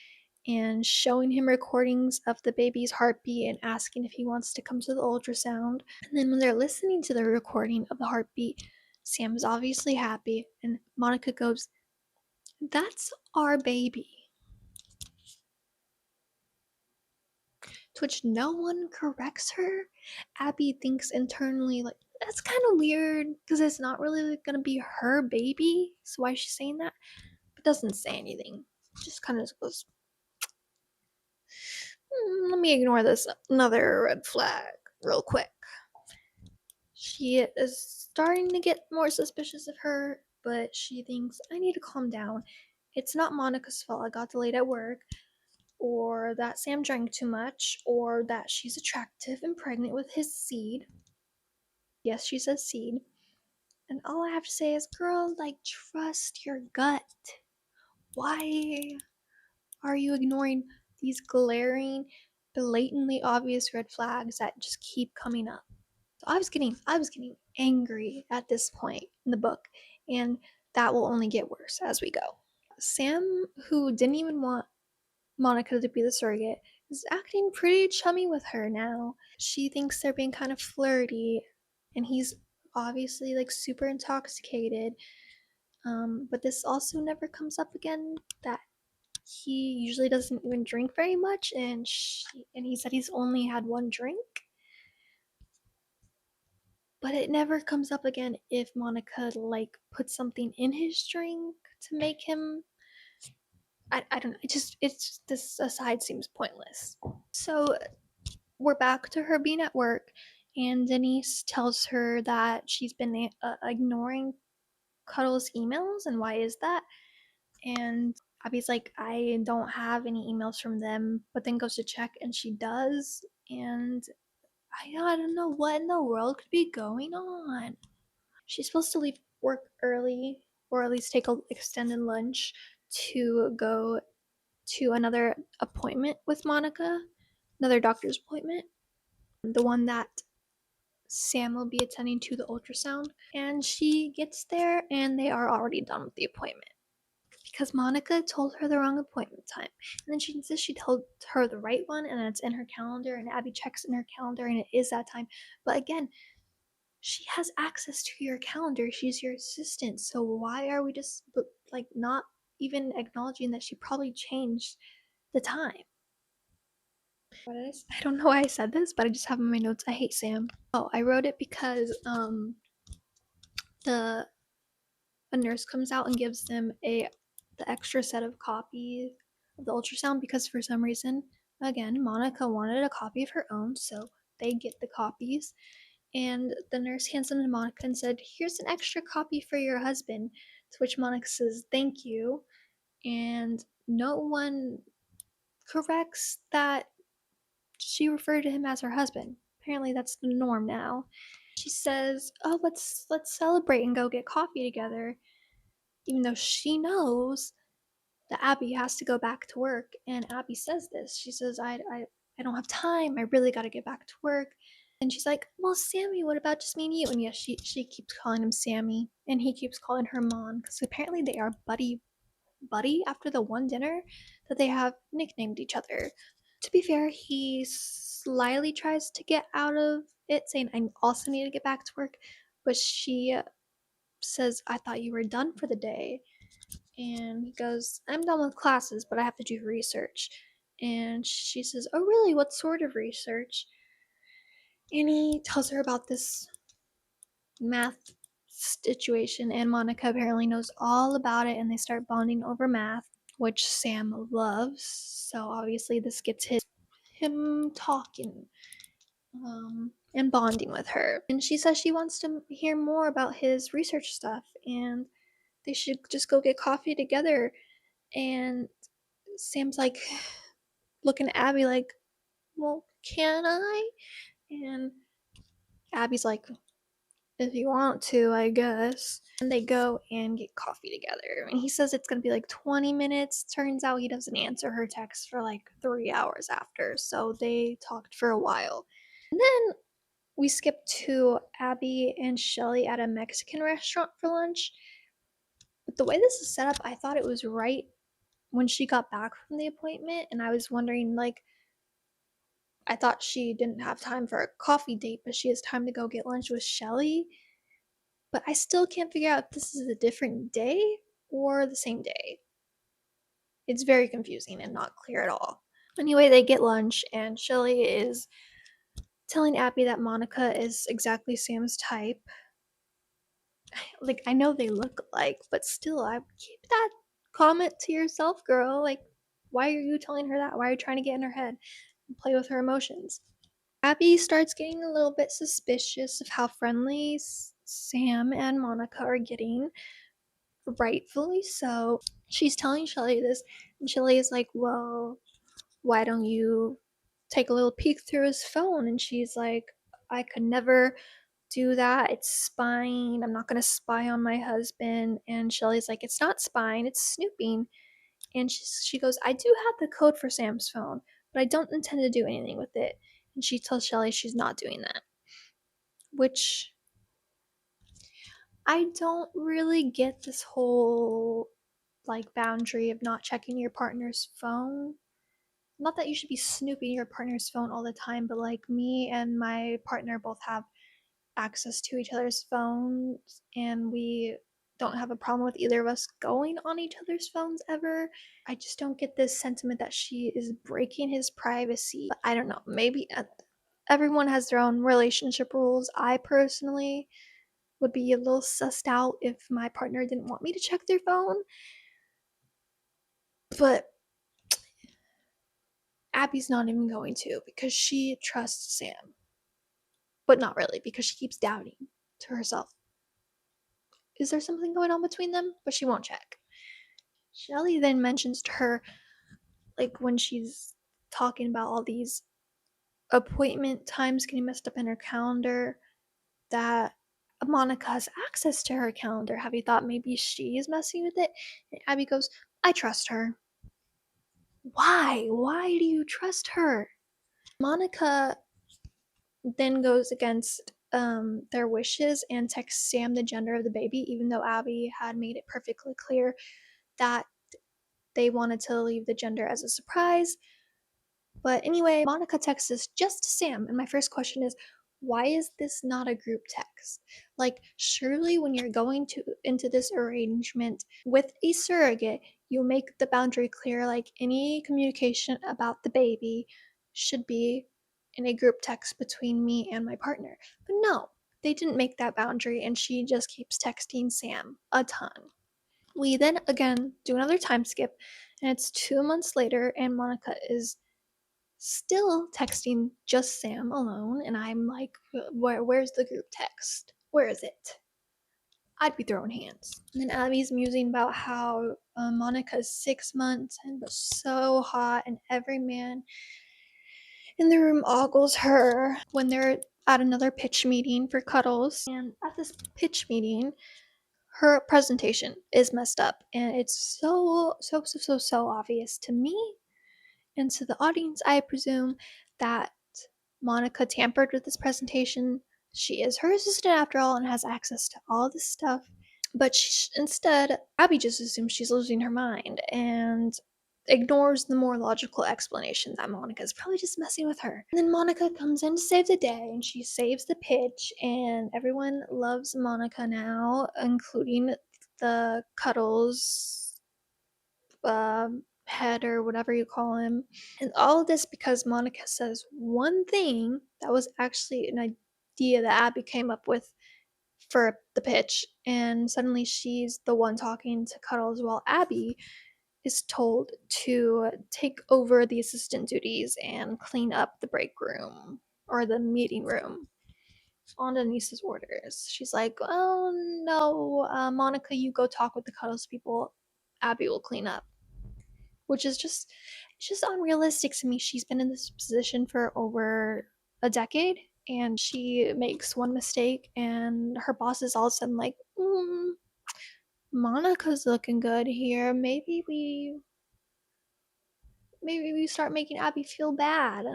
and showing him recordings of the baby's heartbeat and asking if he wants to come to the ultrasound. And then when they're listening to the recording of the heartbeat, Sam is obviously happy, and Monica goes, "That's our baby." To which no one corrects her. Abby thinks internally, like, that's kind of weird because it's not really gonna be her baby. So why is she saying that? But doesn't say anything. Just kind of goes, let me ignore this another red flag real quick. She is starting to get more suspicious of her, but she thinks, I need to calm down. It's not Monica's fault I got delayed at work, or that Sam drank too much, or that she's attractive and pregnant with his seed. Yes, she says seed. And all I have to say is, girl, like, trust your gut. Why are you ignoring these glaring, blatantly obvious red flags that just keep coming up? So I was getting angry at this point in the book, and that will only get worse as we go. Sam, who didn't even want Monica to be the surrogate, is acting pretty chummy with her now. She thinks they're being kind of flirty, and he's obviously like super intoxicated. But this also never comes up again, that he usually doesn't even drink very much, and he said he's only had one drink. But it never comes up again if Monica like puts something in his drink to make him. I don't know. It's this aside seems pointless. So we're back to her being at work, and Denise tells her that she's been ignoring Cuddle's emails, and why is that? And Abby's like, I don't have any emails from them, but then goes to check and she does, and I don't know what in the world could be going on. She's supposed to leave work early, or at least take an extended lunch to go to another appointment with Monica, another doctor's appointment, the one that Sam will be attending to the ultrasound. And she gets there and they are already done with the appointment because Monica told her the wrong appointment time. And then she insists she told her the right one, and it's in her calendar, and Abby checks in her calendar and it is that time. But again, she has access to your calendar. She's your assistant. So why are we just like not even acknowledging that she probably changed the time? I don't know why I said this, but I just have in my notes, I hate Sam. Oh, I wrote it because the a nurse comes out and gives them the extra set of copies of the ultrasound because for some reason, again, Monica wanted a copy of her own, so they get the copies. And the nurse hands them to Monica and said, here's an extra copy for your husband. To which Monica says, thank you. And no one corrects that she referred to him as her husband. Apparently that's the norm now. She says, oh, let's celebrate and go get coffee together, even though she knows that Abby has to go back to work. And Abby says this. She says, I don't have time. I really got to get back to work. And she's like, well, Sammy, what about just me and you? And yes, she keeps calling him Sammy, and he keeps calling her Mom, because apparently they are buddy buddy after the one dinner that they have nicknamed each other. To be fair, he slyly tries to get out of it, saying, I also need to get back to work, but she says, I thought you were done for the day. And he goes, I'm done with classes, but I have to do research. And she says, oh really, what sort of research? And he tells her about this math situation, and Monica apparently knows all about it, and they start bonding over math, which Sam loves. So obviously this gets him talking and bonding with her. And she says she wants to hear more about his research stuff, and they should just go get coffee together. And Sam's like looking at Abby like, well, can I? And Abby's like, if you want to, I guess. And they go and get coffee together. And he says it's going to be like 20 minutes. Turns out he doesn't answer her text for like 3 hours after. So they talked for a while. And then we skip to Abby and Shelly at a Mexican restaurant for lunch. But the way this is set up, I thought it was right when she got back from the appointment. And I was wondering, like, I thought she didn't have time for a coffee date, but she has time to go get lunch with Shelly. But I still can't figure out if this is a different day or the same day. It's very confusing and not clear at all. Anyway, they get lunch, and Shelly is telling Abby that Monica is exactly Sam's type. Like, I know they look alike, but still, I would keep that comment to yourself, girl. Like, why are you telling her that? Why are you trying to get in her head and play with her emotions? Abby starts getting a little bit suspicious of how friendly Sam and Monica are getting. Rightfully so. She's telling Shelly this, and Shelly is like, well, why don't you take a little peek through his phone? And she's like, I could never do that. It's spying. I'm not going to spy on my husband. And Shelly's like, it's not spying, it's snooping. And she goes, I do have the code for Sam's phone, but I don't intend to do anything with it. And she tells Shelly she's not doing that. Which I don't really get this whole like boundary of not checking your partner's phone. Not that you should be snooping your partner's phone all the time, but like me and my partner both have access to each other's phones, and we don't have a problem with either of us going on each other's phones ever. I just don't get this sentiment that she is breaking his privacy. But I don't know, maybe everyone has their own relationship rules. I personally would be a little sussed out if my partner didn't want me to check their phone. But Abby's not even going to, because she trusts Sam. But not really, because she keeps doubting to herself. Is there something going on between them? But she won't check. Shelly then mentions to her, like when she's talking about all these appointment times getting messed up in her calendar, that Monica has access to her calendar. Have you thought maybe she's messing with it? And Abby goes, I trust her. Why? Why do you trust her? Monica then goes against their wishes and texts Sam the gender of the baby, even though Abby had made it perfectly clear that they wanted to leave the gender as a surprise. But anyway, Monica texts this just to Sam, and my first question is, why is this not a group text? Like, surely when you're going into this arrangement with a surrogate, you make the boundary clear, like any communication about the baby should be in a group text between me and my partner. But no, they didn't make that boundary, and she just keeps texting Sam a ton. We then again do another time skip, and it's 2 months later, and Monica is still texting just Sam alone, and I'm like, where's the group text? Where is it? I'd be throwing hands. And then Abby's musing about how Monica's 6 months and was so hot, and every man in the room ogles her when they're at another pitch meeting for cuddles. And at this pitch meeting, her presentation is messed up, and it's so obvious to me and to the audience, I presume, that Monica tampered with this presentation. She is her assistant after all and has access to all this stuff. But instead, Abby just assumes she's losing her mind and ignores the more logical explanation that Monica's probably just messing with her. And then Monica comes in to save the day, and she saves the pitch, and everyone loves Monica now, including the Cuddles head or whatever you call him. And all of this because Monica says one thing that was actually an idea that Abby came up with for the pitch, and suddenly she's the one talking to Cuddles while Abby is told to take over the assistant duties and clean up the break room or the meeting room on Denise's orders. She's like, "Oh no, Monica, you go talk with the Cuddles people. Abby will clean up," which is just it's just unrealistic to me. She's been in this position for over a decade, and she makes one mistake, and her boss is all of a sudden like, Monica's looking good here. Maybe we start making Abby feel bad.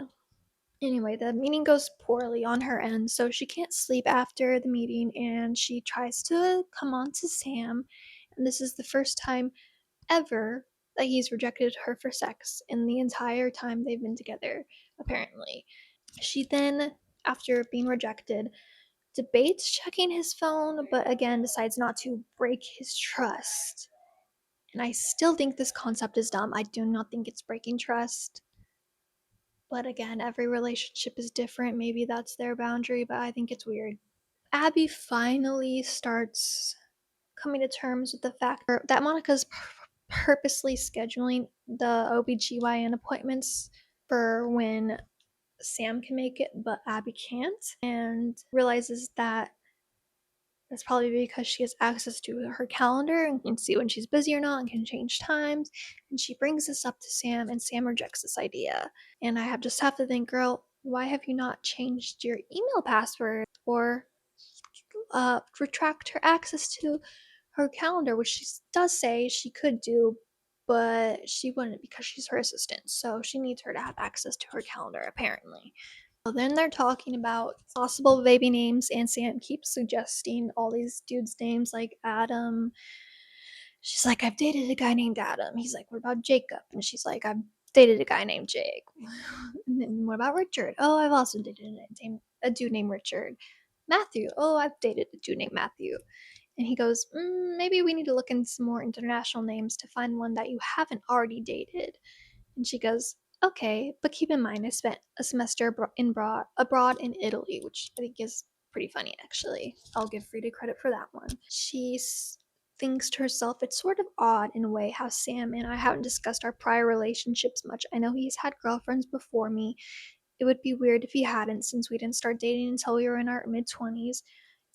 Anyway, the meeting goes poorly on her end, so she can't sleep after the meeting, and she tries to come on to Sam. And this is the first time ever that he's rejected her for sex in the entire time they've been together, apparently. She then, after being rejected, debates checking his phone, but again decides not to break his trust. And I still think this concept is dumb. I do not think it's breaking trust. But again, every relationship is different. Maybe that's their boundary, but I think it's weird. Abby finally starts coming to terms with the fact that Monica's purposely scheduling the OBGYN appointments for when Sam can make it, but Abby can't, and realizes that that's probably because she has access to her calendar and can see when she's busy or not and can change times. And she brings this up to Sam, and Sam rejects this idea. And I just have to think, girl, why have you not changed your email password or retract her access to her calendar, which she does say she could do, but she wouldn't because she's her assistant. So she needs her to have access to her calendar, apparently. So then they're talking about possible baby names, and Sam keeps suggesting all these dudes' names like Adam. She's like, I've dated a guy named Adam. He's like, what about Jacob? And she's like, I've dated a guy named Jake. And then what about Richard? Oh, I've also dated a dude named Richard. Matthew. Oh, I've dated a dude named Matthew. And he goes, maybe we need to look into some more international names to find one that you haven't already dated. And she goes, okay, but keep in mind I spent a semester abroad in Italy, which I think is pretty funny, actually. I'll give Frieda credit for that one. She thinks to herself, it's sort of odd in a way how Sam and I haven't discussed our prior relationships much. I know he's had girlfriends before me. It would be weird if he hadn't, since we didn't start dating until we were in our mid-20s.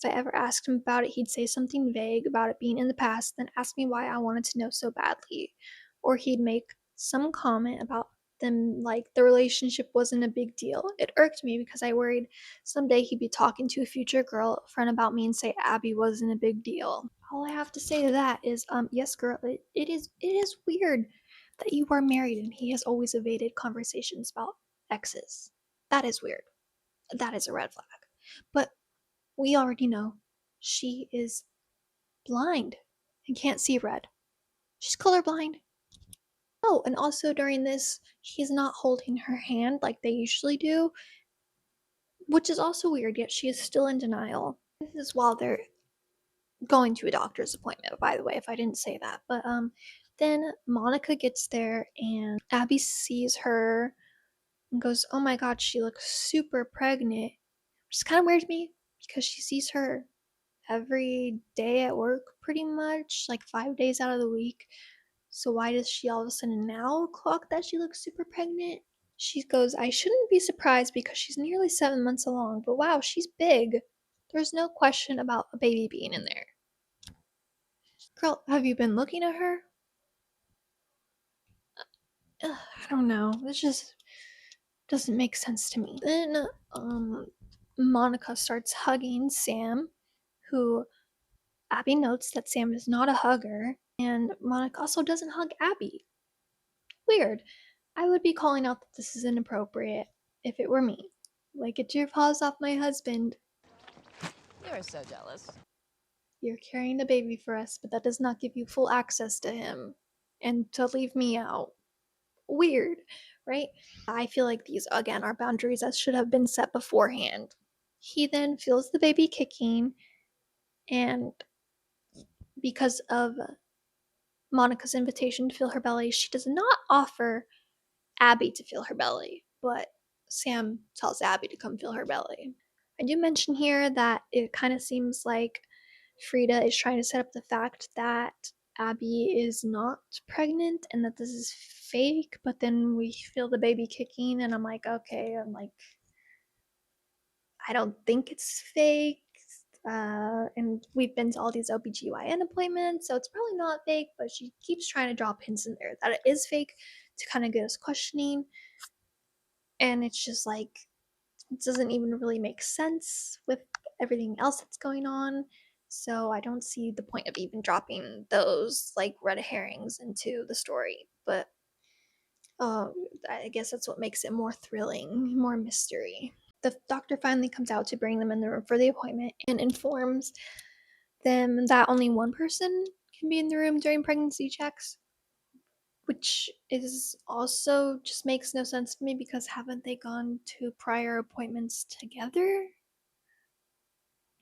If I ever asked him about it, he'd say something vague about it being in the past, then ask me why I wanted to know so badly. Or he'd make some comment about them like the relationship wasn't a big deal. It irked me because I worried someday he'd be talking to a future girlfriend about me and say Abby wasn't a big deal. All I have to say to that is, yes, girl, it is weird that you are married and he has always evaded conversations about exes. That is weird. That is a red flag. But we already know she is blind and can't see red. She's colorblind. Oh, and also during this, he's not holding her hand like they usually do, which is also weird, yet she is still in denial. This is while they're going to a doctor's appointment, by the way, if I didn't say that. But then Monica gets there and Abby sees her and goes, oh my god, she looks super pregnant. Which is kind of weird to me because she sees her every day at work pretty much, like 5 days out of the week. So why does she all of a sudden now clock that she looks super pregnant? She goes, I shouldn't be surprised because she's nearly 7 months along, but wow, she's big. There's no question about a baby being in there. Girl, have you been looking at her? I don't know. This just doesn't make sense to me. Then, Monica starts hugging Sam, who Abby notes that Sam is not a hugger, and Monica also doesn't hug Abby. Weird. I would be calling out that this is inappropriate if it were me. Like, get your paws off my husband. You are so jealous. you're carrying the baby for us, but that does not give you full access to him. And to leave me out. Weird, right? I feel like these, again, are boundaries that should have been set beforehand. He then feels the baby kicking, and because of Monica's invitation to feel her belly, she does not offer Abby to feel her belly, but Sam tells Abby to come feel her belly. I do mention here that it kind of seems like Frieda is trying to set up the fact that Abby is not pregnant and that this is fake, but then we feel the baby kicking, and I'm like, okay, I don't think it's fake. And we've been to all these OBGYN appointments, so it's probably not fake, but she keeps trying to drop hints in there that it is fake to kind of get us questioning. And it's just like, it doesn't even really make sense with everything else that's going on. So I don't see the point of even dropping those like red herrings into the story. But I guess that's what makes it more thrilling, more mystery. The doctor finally comes out to bring them in the room for the appointment and informs them that only one person can be in the room during pregnancy checks, which is also just makes no sense to me because haven't they gone to prior appointments together?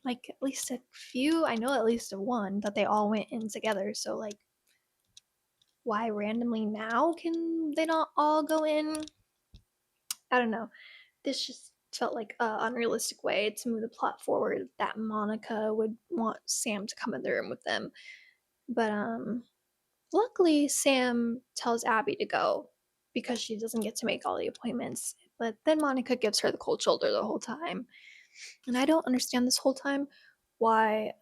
Like at least a few, I know at least of one that they all went in together. So like, why randomly now can they not all go in? I don't know. This just felt like an unrealistic way to move the plot forward that Monica would want Sam to come in the room with them. But luckily Sam tells Abby to go because she doesn't get to make all the appointments. But then Monica gives her the cold shoulder the whole time. And I don't understand this whole time why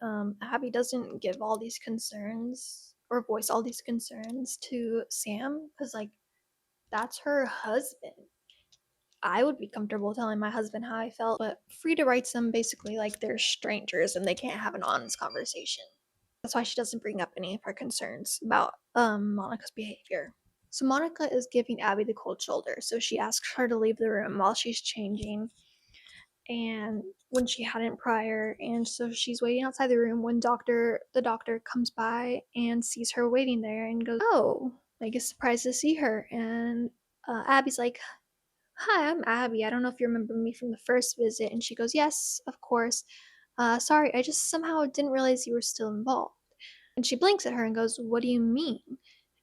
Abby doesn't give all these concerns or voice all these concerns to Sam, because like that's her husband. I would be comfortable telling my husband how I felt, but Frieda writes them basically like they're strangers and they can't have an honest conversation. That's why she doesn't bring up any of her concerns about Monica's behavior. So Monica is giving Abby the cold shoulder, so she asks her to leave the room while she's changing, and when she hadn't prior, and so she's waiting outside the room when the doctor comes by and sees her waiting there and goes, "Oh, like is surprised to see her." And Abby's like, "Hi, I'm Abby. I don't know if you remember me from the first visit." And she goes, "Yes, of course. Sorry, I just somehow didn't realize you were still involved." And she blinks at her and goes, "What do you mean?"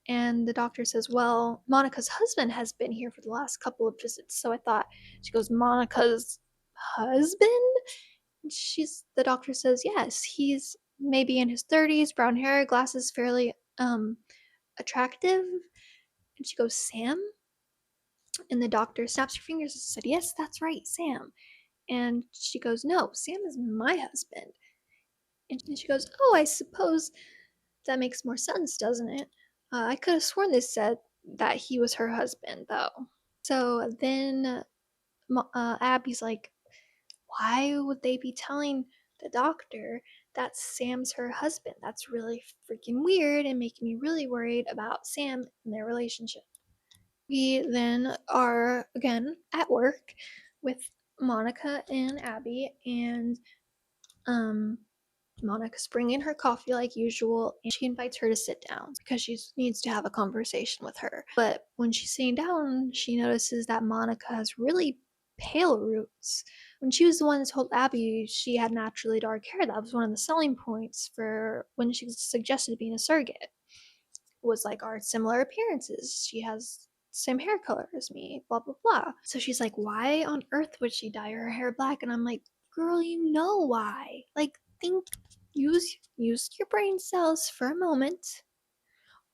And the doctor says, "Well, Monica's husband has been here for the last couple of visits, so I thought." She goes, "Monica's husband?" And the doctor says, "Yes, he's maybe in his 30s, brown hair, glasses, fairly attractive." And she goes, "Sam?" And the doctor snaps her fingers and said, "Yes, that's right, Sam." And she goes, "No, Sam is my husband." And she goes, "Oh, I suppose that makes more sense, doesn't it? I could have sworn this said that he was her husband, though." So then Abby's like, "Why would they be telling the doctor that Sam's her husband? That's really freaking weird and making me really worried about Sam and their relationship." We then are again at work with Monica and Abby, and Monica's bringing her coffee like usual, and she invites her to sit down because she needs to have a conversation with her. But when she's sitting down, she notices that Monica has really pale roots. When she was the one that told Abby she had naturally dark hair, that was one of the selling points for when she suggested being a surrogate. Was like our similar appearances. She has same hair color as me, blah blah blah. So she's like, "Why on earth would she dye her hair black?" And I'm like, "Girl, you know why. Like think use your brain cells for a moment.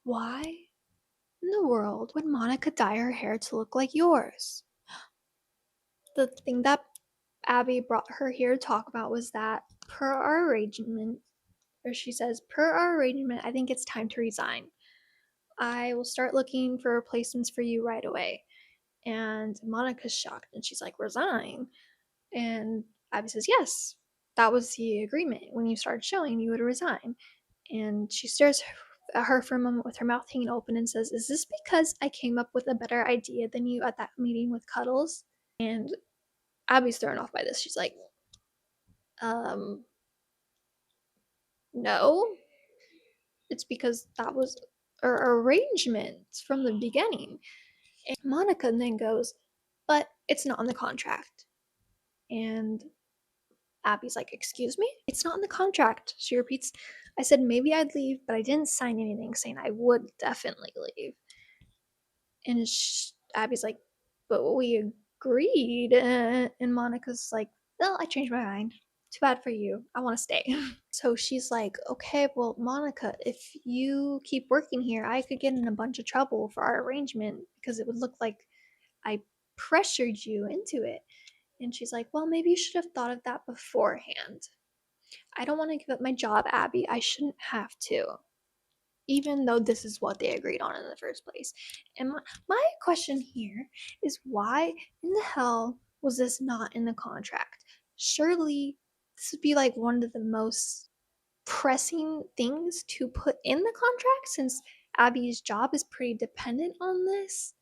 Why in the world would Monica dye her hair to look like yours?" The thing that Abby brought her here to talk about was that per our arrangement, or she says, "Per our arrangement, I think it's time to resign. I will start looking for replacements for you right away." And Monica's shocked and she's like, "Resign?" And Abby says, "Yes, that was the agreement. When you started showing, you would resign." And she stares at her for a moment with her mouth hanging open and says, "Is this because I came up with a better idea than you at that meeting with Cuddles?" And Abby's thrown off by this. She's like, um, no, it's because that was our arrangement from the beginning. And Monica then goes, but it's not in the contract. And Abby's like, excuse me? It's not in the contract. She repeats, I said maybe I'd leave, but I didn't sign anything saying I would definitely leave. And Abby's like, but we agreed. And Monica's like, well, I changed my mind. Too bad for you. I want to stay. So she's like, okay, well, Monica, if you keep working here, I could get in a bunch of trouble for our arrangement because it would look like I pressured you into it. And she's like, well, maybe you should have thought of that beforehand. I don't want to give up my job, Abby. I shouldn't have to, even though this is what they agreed on in the first place. And my question here is, why in the hell was this not in the contract? Surely this would be like one of the most pressing things to put in the contract, since Abby's job is pretty dependent on this.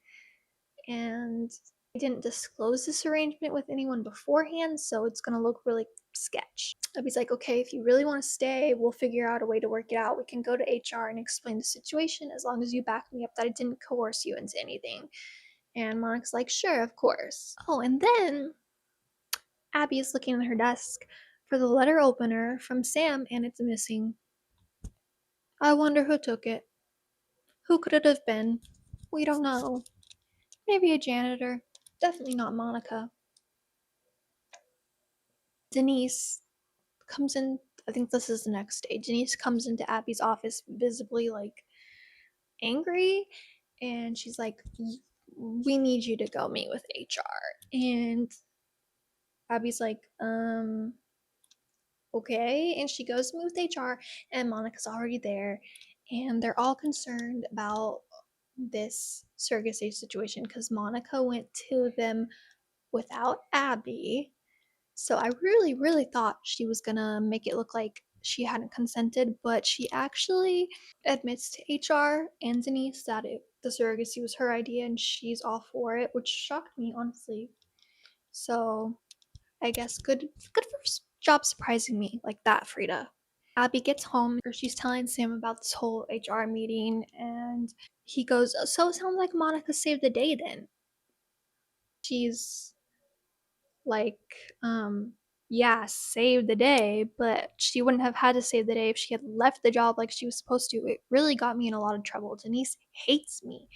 And I didn't disclose this arrangement with anyone beforehand, so it's gonna look really sketch. Abby's like, okay, if you really want to stay, we'll figure out a way to work it out. We can go to HR and explain the situation as long as you back me up that I didn't coerce you into anything. And Monica's like, sure, of course. Oh, and then Abby is looking at her desk for the letter opener from Sam, and it's missing. I wonder who took it. Who could it have been? We don't know. Maybe a janitor. Definitely not Monica. Denise comes in. I think this is the next day. Denise comes into Abby's office visibly like angry, and she's like, we need you to go meet with HR. And Abby's like, okay. And she goes to meet with HR, and Monica's already there, and they're all concerned about this surrogacy situation because Monica went to them without Abby. So I really, really thought she was gonna make it look like she hadn't consented, but she actually admits to HR and Denise that the surrogacy was her idea and she's all for it, which shocked me, honestly. So I guess good for job surprising me like that, Frieda. Abby gets home, or she's telling Sam about this whole HR meeting, and he goes, so it sounds like Monica saved the day then. She's like, yeah, saved the day, but she wouldn't have had to save the day if she had left the job like she was supposed to. It really got me in a lot of trouble. Denise hates me.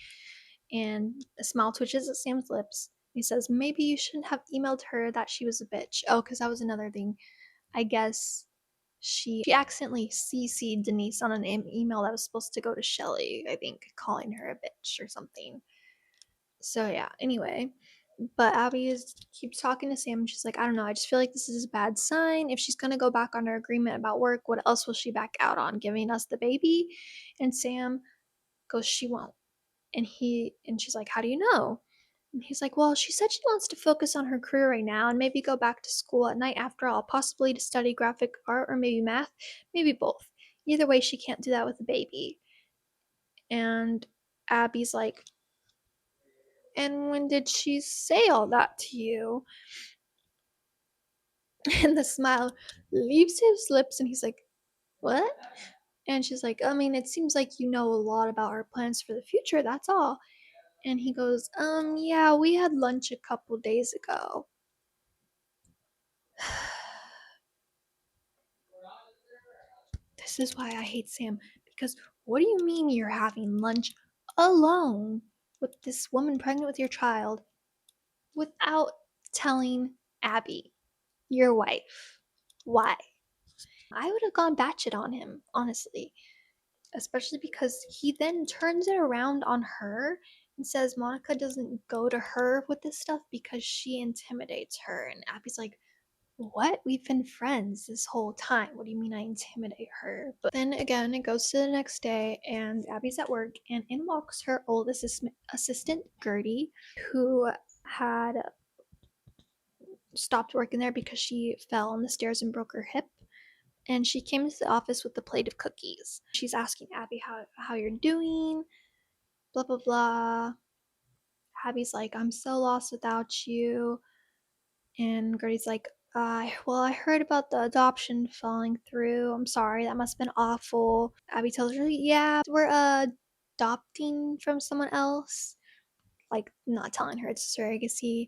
And a smile twitches at Sam's lips. He says, maybe you shouldn't have emailed her that she was a bitch. Oh, because that was another thing. I guess she accidentally CC'd Denise on an email that was supposed to go to Shelly, I think, calling her a bitch or something. So yeah, anyway. But Abby keeps talking to Sam, and she's like, I don't know, I just feel like this is a bad sign. If she's gonna go back on her agreement about work, what else will she back out on? Giving us the baby? And Sam goes, she won't. And she's like, how do you know? And he's like, well, she said she wants to focus on her career right now and maybe go back to school at night after all, possibly to study graphic art or maybe math, maybe both. Either way, she can't do that with a baby. And Abby's like, and when did she say all that to you? And the smile leaves his lips, and he's like, what? And she's like, I mean, it seems like you know a lot about our plans for the future, that's all. And he goes, yeah, we had lunch a couple days ago. This is why I hate Sam, because what do you mean you're having lunch alone with this woman pregnant with your child without telling Abby, your wife? Why? I would have gone batshit on him, honestly. Especially because he then turns it around on her and says Monica doesn't go to her with this stuff because she intimidates her. And Abby's like, what? We've been friends this whole time. What do you mean I intimidate her? But then again, it goes to the next day, and Abby's at work, and in walks her old assistant, Gertie, who had stopped working there because she fell on the stairs and broke her hip. And she came into the office with a plate of cookies. She's asking Abby how you're doing, blah, blah, blah. Abby's like, I'm so lost without you. And Gertie's like, Well, I heard about the adoption falling through. I'm sorry, that must have been awful. Abby tells her, yeah, we're adopting from someone else. Like, not telling her it's surrogacy.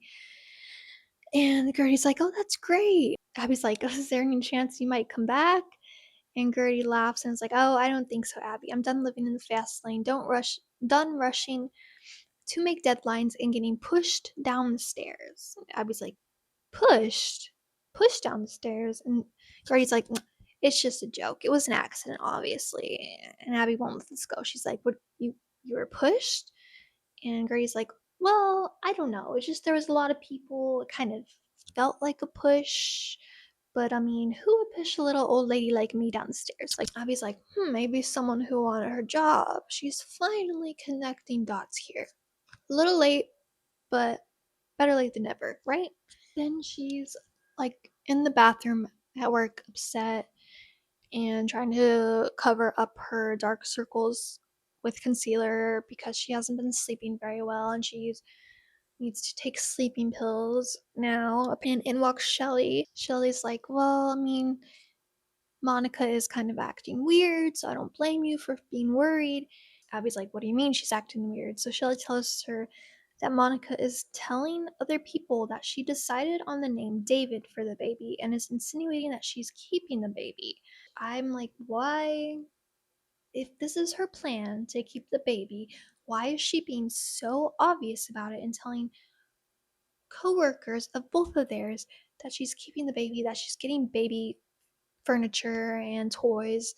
And Gertie's like, oh, that's great. Abby's like, is there any chance you might come back? And Gertie laughs and is like, oh, I don't think so, Abby. I'm done living in the fast lane. Done rushing to make deadlines and getting pushed down the stairs. And Abby's like, pushed? Pushed down the stairs? And Gertie's like, it's just a joke. It was an accident, obviously. And Abby won't let this go. She's like, what, you were pushed? And Gertie's like, well, I don't know. It's just there was a lot of people. It kind of felt like a push. But I mean, who would push a little old lady like me down the stairs? Like, Abby's like, maybe someone who wanted her job. She's finally connecting dots here. A little late, but better late than never, right? Then she's like in the bathroom at work, upset and trying to cover up her dark circles with concealer because she hasn't been sleeping very well and she needs to take sleeping pills now. And in walks Shelly. Shelly's like, well, I mean, Monica is kind of acting weird, so I don't blame you for being worried. Abby's like, what do you mean she's acting weird? So Shelly tells her that Monica is telling other people that she decided on the name David for the baby and is insinuating that she's keeping the baby. I'm like, why? If this is her plan to keep the baby, why is she being so obvious about it and telling coworkers of both of theirs that she's keeping the baby, that she's getting baby furniture and toys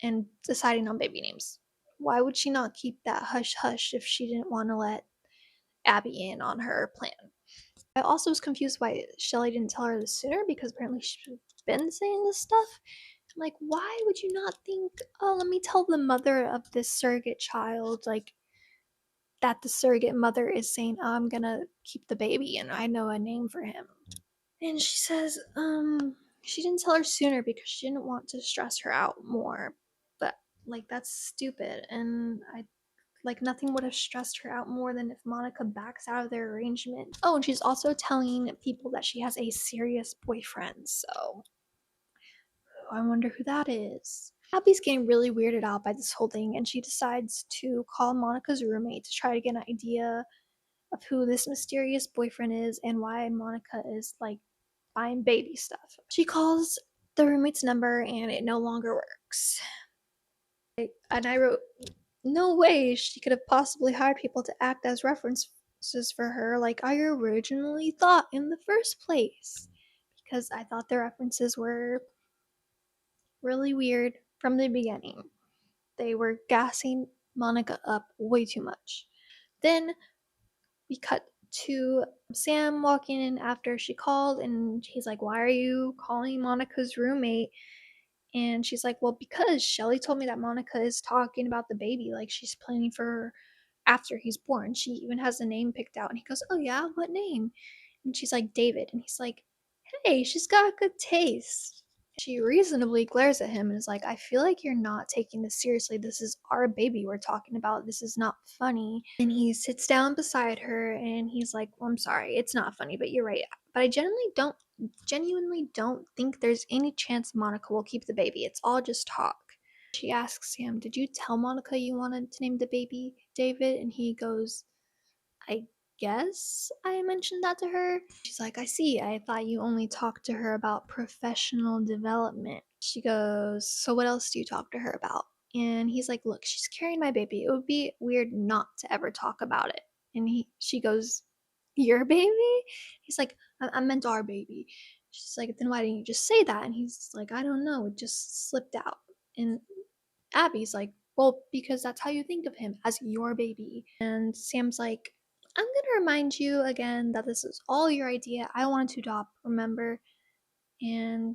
and deciding on baby names? Why would she not keep that hush hush if she didn't want to let Abby in on her plan? I also was confused why Shelly didn't tell her this sooner because apparently she's been saying this stuff. I'm like, why would you not think, oh, let me tell the mother of this surrogate child, like, that the surrogate mother is saying, oh, I'm gonna keep the baby and I know a name for him. And she says, she didn't tell her sooner because she didn't want to stress her out more. But, like, that's stupid. And like, nothing would have stressed her out more than if Monica backs out of their arrangement. Oh, and she's also telling people that she has a serious boyfriend, so I wonder who that is. Abby's getting really weirded out by this whole thing, and she decides to call Monica's roommate to try to get an idea of who this mysterious boyfriend is and why Monica is, like, buying baby stuff. She calls the roommate's number and it no longer works. And I wrote, no way she could have possibly hired people to act as references for her like I originally thought in the first place. Because I thought the references were really weird from the beginning. They were gassing Monica up way too much. Then we cut to Sam walking in after she called, and he's like, why are you calling Monica's roommate? And she's like, well, because Shelly told me that Monica is talking about the baby, like she's planning for after he's born. She even has a name picked out. And he goes, oh yeah, what name? And she's like, David. And he's like, hey, she's got good taste. She reasonably glares at him and is like, I feel like you're not taking this seriously. This is our baby we're talking about. This is not funny. And he sits down beside her and he's like, well, I'm sorry, it's not funny, but you're right. But I genuinely don't think there's any chance Monica will keep the baby. It's all just talk. She asks him, did you tell Monica you wanted to name the baby David? And he goes, I guess I mentioned that to her. She's like, I see. I thought you only talked to her about professional development. She goes, so what else do you talk to her about? And he's like, look, she's carrying my baby. It would be weird not to ever talk about it. And she goes, your baby? He's like, I meant our baby. She's like, then why didn't you just say that? And he's like, I don't know. It just slipped out. And Abby's like, well, because that's how you think of him, as your baby. And Sam's like, I'm gonna remind you again that this is all your idea. I wanted to adopt, remember? And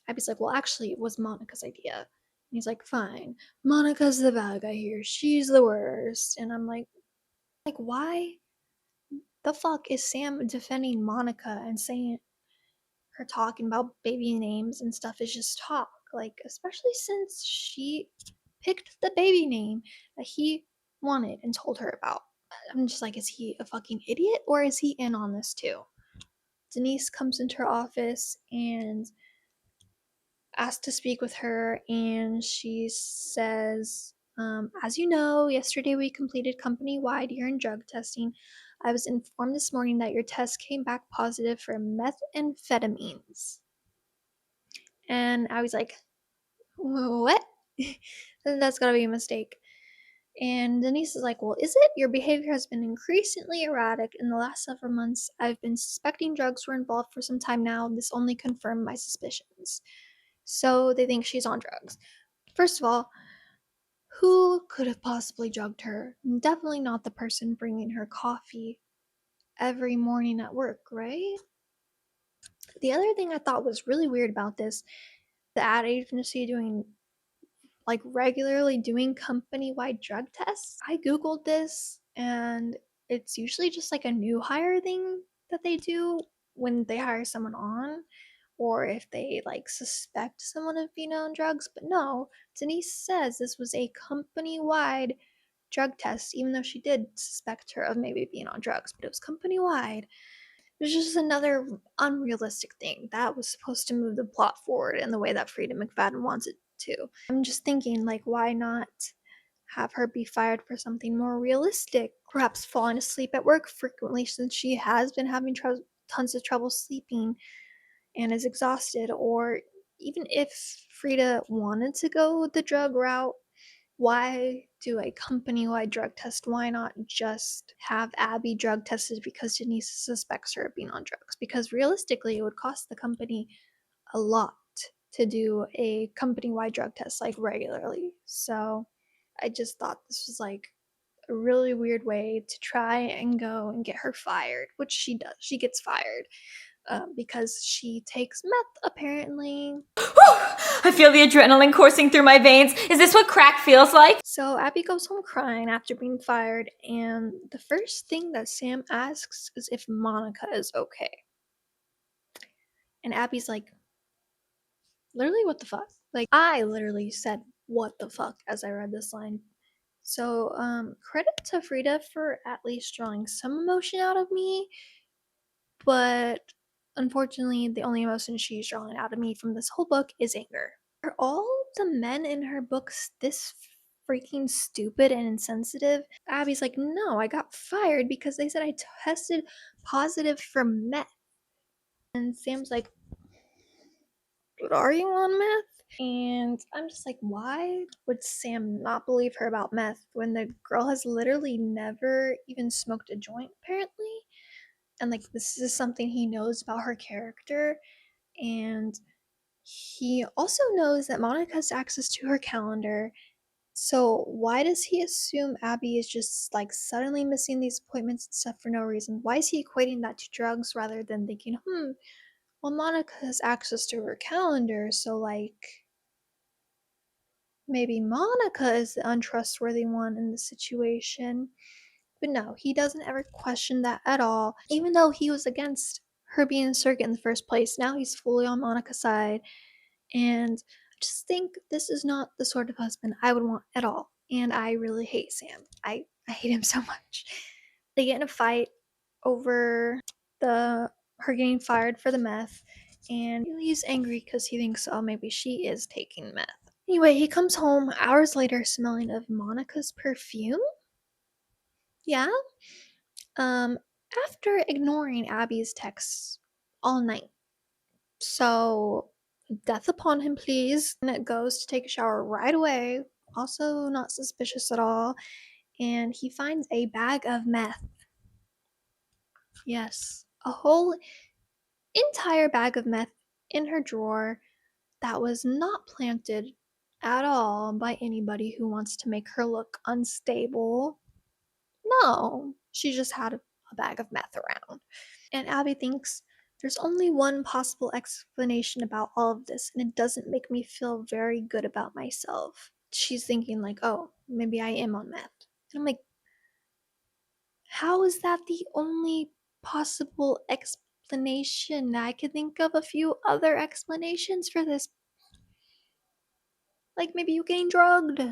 Abby's like, well, actually, it was Monica's idea. And he's like, fine. Monica's the bad guy here. She's the worst. And I'm like, why the fuck is Sam defending Monica and saying her talking about baby names and stuff is just talk? Like, especially since she picked the baby name that he wanted and told her about. I'm just like, is he a fucking idiot or is he in on this too? Denise comes into her office and asked to speak with her, and she says, as you know, yesterday we completed company-wide urine drug testing. I was informed this morning that your test came back positive for methamphetamines. And I was like, what? That's gotta be a mistake. And Denise is like, well, is it? Your behavior has been increasingly erratic in the last several months. I've been suspecting drugs were involved for some time now. This only confirmed my suspicions. So they think she's on drugs. First of all, who could have possibly drugged her? Definitely not the person bringing her coffee every morning at work, right? The other thing I thought was really weird about this, the ad agency doing regularly doing company-wide drug tests. I googled this, and it's usually just like a new hire thing that they do when they hire someone on, or if they suspect someone of being on drugs. But no, Denise says this was a company-wide drug test, even though she did suspect her of maybe being on drugs, but it was company-wide. It was just another unrealistic thing that was supposed to move the plot forward in the way that Frieda McFadden wants it to. I'm just thinking, why not have her be fired for something more realistic? Perhaps falling asleep at work frequently, since she has been having tons of trouble sleeping and is exhausted. Or even if Frieda wanted to go the drug route, why do a company-wide drug test? Why not just have Abby drug tested because Denise suspects her of being on drugs? Because realistically, it would cost the company a lot to do a company-wide drug test regularly. So I just thought this was a really weird way to try and go and get her fired, which she does. She gets fired because she takes meth, apparently. I feel the adrenaline coursing through my veins. Is this what crack feels like? So Abby goes home crying after being fired, and the first thing that Sam asks is if Monica is okay. And Abby's like, literally, what the fuck? I literally said, what the fuck, as I read this line. So, credit to Frieda for at least drawing some emotion out of me, but unfortunately, the only emotion she's drawing out of me from this whole book is anger. Are all the men in her books this freaking stupid and insensitive? Abby's like, no, I got fired because they said I tested positive for meth. And Sam's like, but are you on meth? And I'm just like, why would Sam not believe her about meth when the girl has literally never even smoked a joint, apparently? And this is something he knows about her character. And he also knows that Monica has access to her calendar. So why does he assume Abby is just suddenly missing these appointments and stuff for no reason? Why is he equating that to drugs rather than thinking, well, Monica has access to her calendar, so maybe Monica is the untrustworthy one in the situation? But no, he doesn't ever question that at all. Even though he was against her being a surrogate in the first place, now he's fully on Monica's side. And I just think this is not the sort of husband I would want at all. And I really hate Sam. I hate him so much. They get in a fight over her getting fired for the meth, and he's angry because he thinks, oh, maybe she is taking meth. Anyway, he comes home hours later smelling of Monica's perfume. Yeah. After ignoring Abby's texts all night. So, death upon him, please. And goes to take a shower right away. Also not suspicious at all. And he finds a bag of meth. Yes, a whole entire bag of meth in her drawer that was not planted at all by anybody who wants to make her look unstable. No, she just had a bag of meth around. And Abby thinks there's only one possible explanation about all of this, and it doesn't make me feel very good about myself. She's thinking oh, maybe I am on meth. And I'm like, how is that the only possible explanation? I could think of a few other explanations for this. Maybe you getting drugged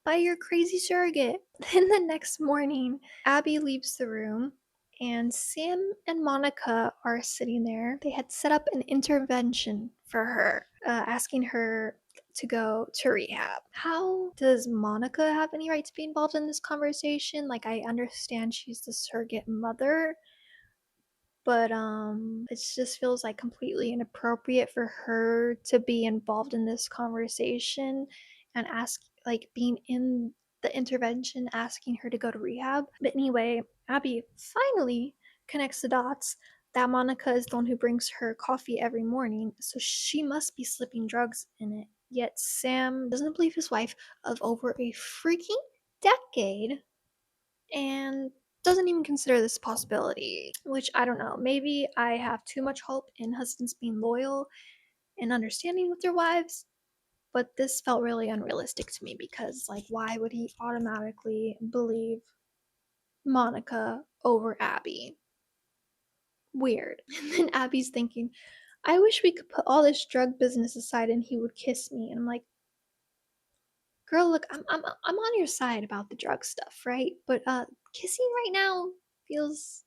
by your crazy surrogate. Then the next morning, Abby leaves the room and Sam and Monica are sitting there. They had set up an intervention for her, asking her to go to rehab. How does Monica have any right to be involved in this conversation? Like, I understand she's the surrogate mother, but it just feels like completely inappropriate for her to be involved in this conversation and ask, like, being in the intervention, asking her to go to rehab. But anyway, Abby finally connects the dots that Monica is the one who brings her coffee every morning, so she must be slipping drugs in it. Yet Sam doesn't believe his wife of over a freaking decade and doesn't even consider this a possibility, which I don't know. Maybe I have too much hope in husbands being loyal and understanding with their wives, but this felt really unrealistic to me because, like, why would he automatically believe Monica over Abby? Weird. And then Abby's thinking, I wish we could put all this drug business aside and he would kiss me. And I'm like, girl, look, I'm on your side about the drug stuff, right? But kissing right now feels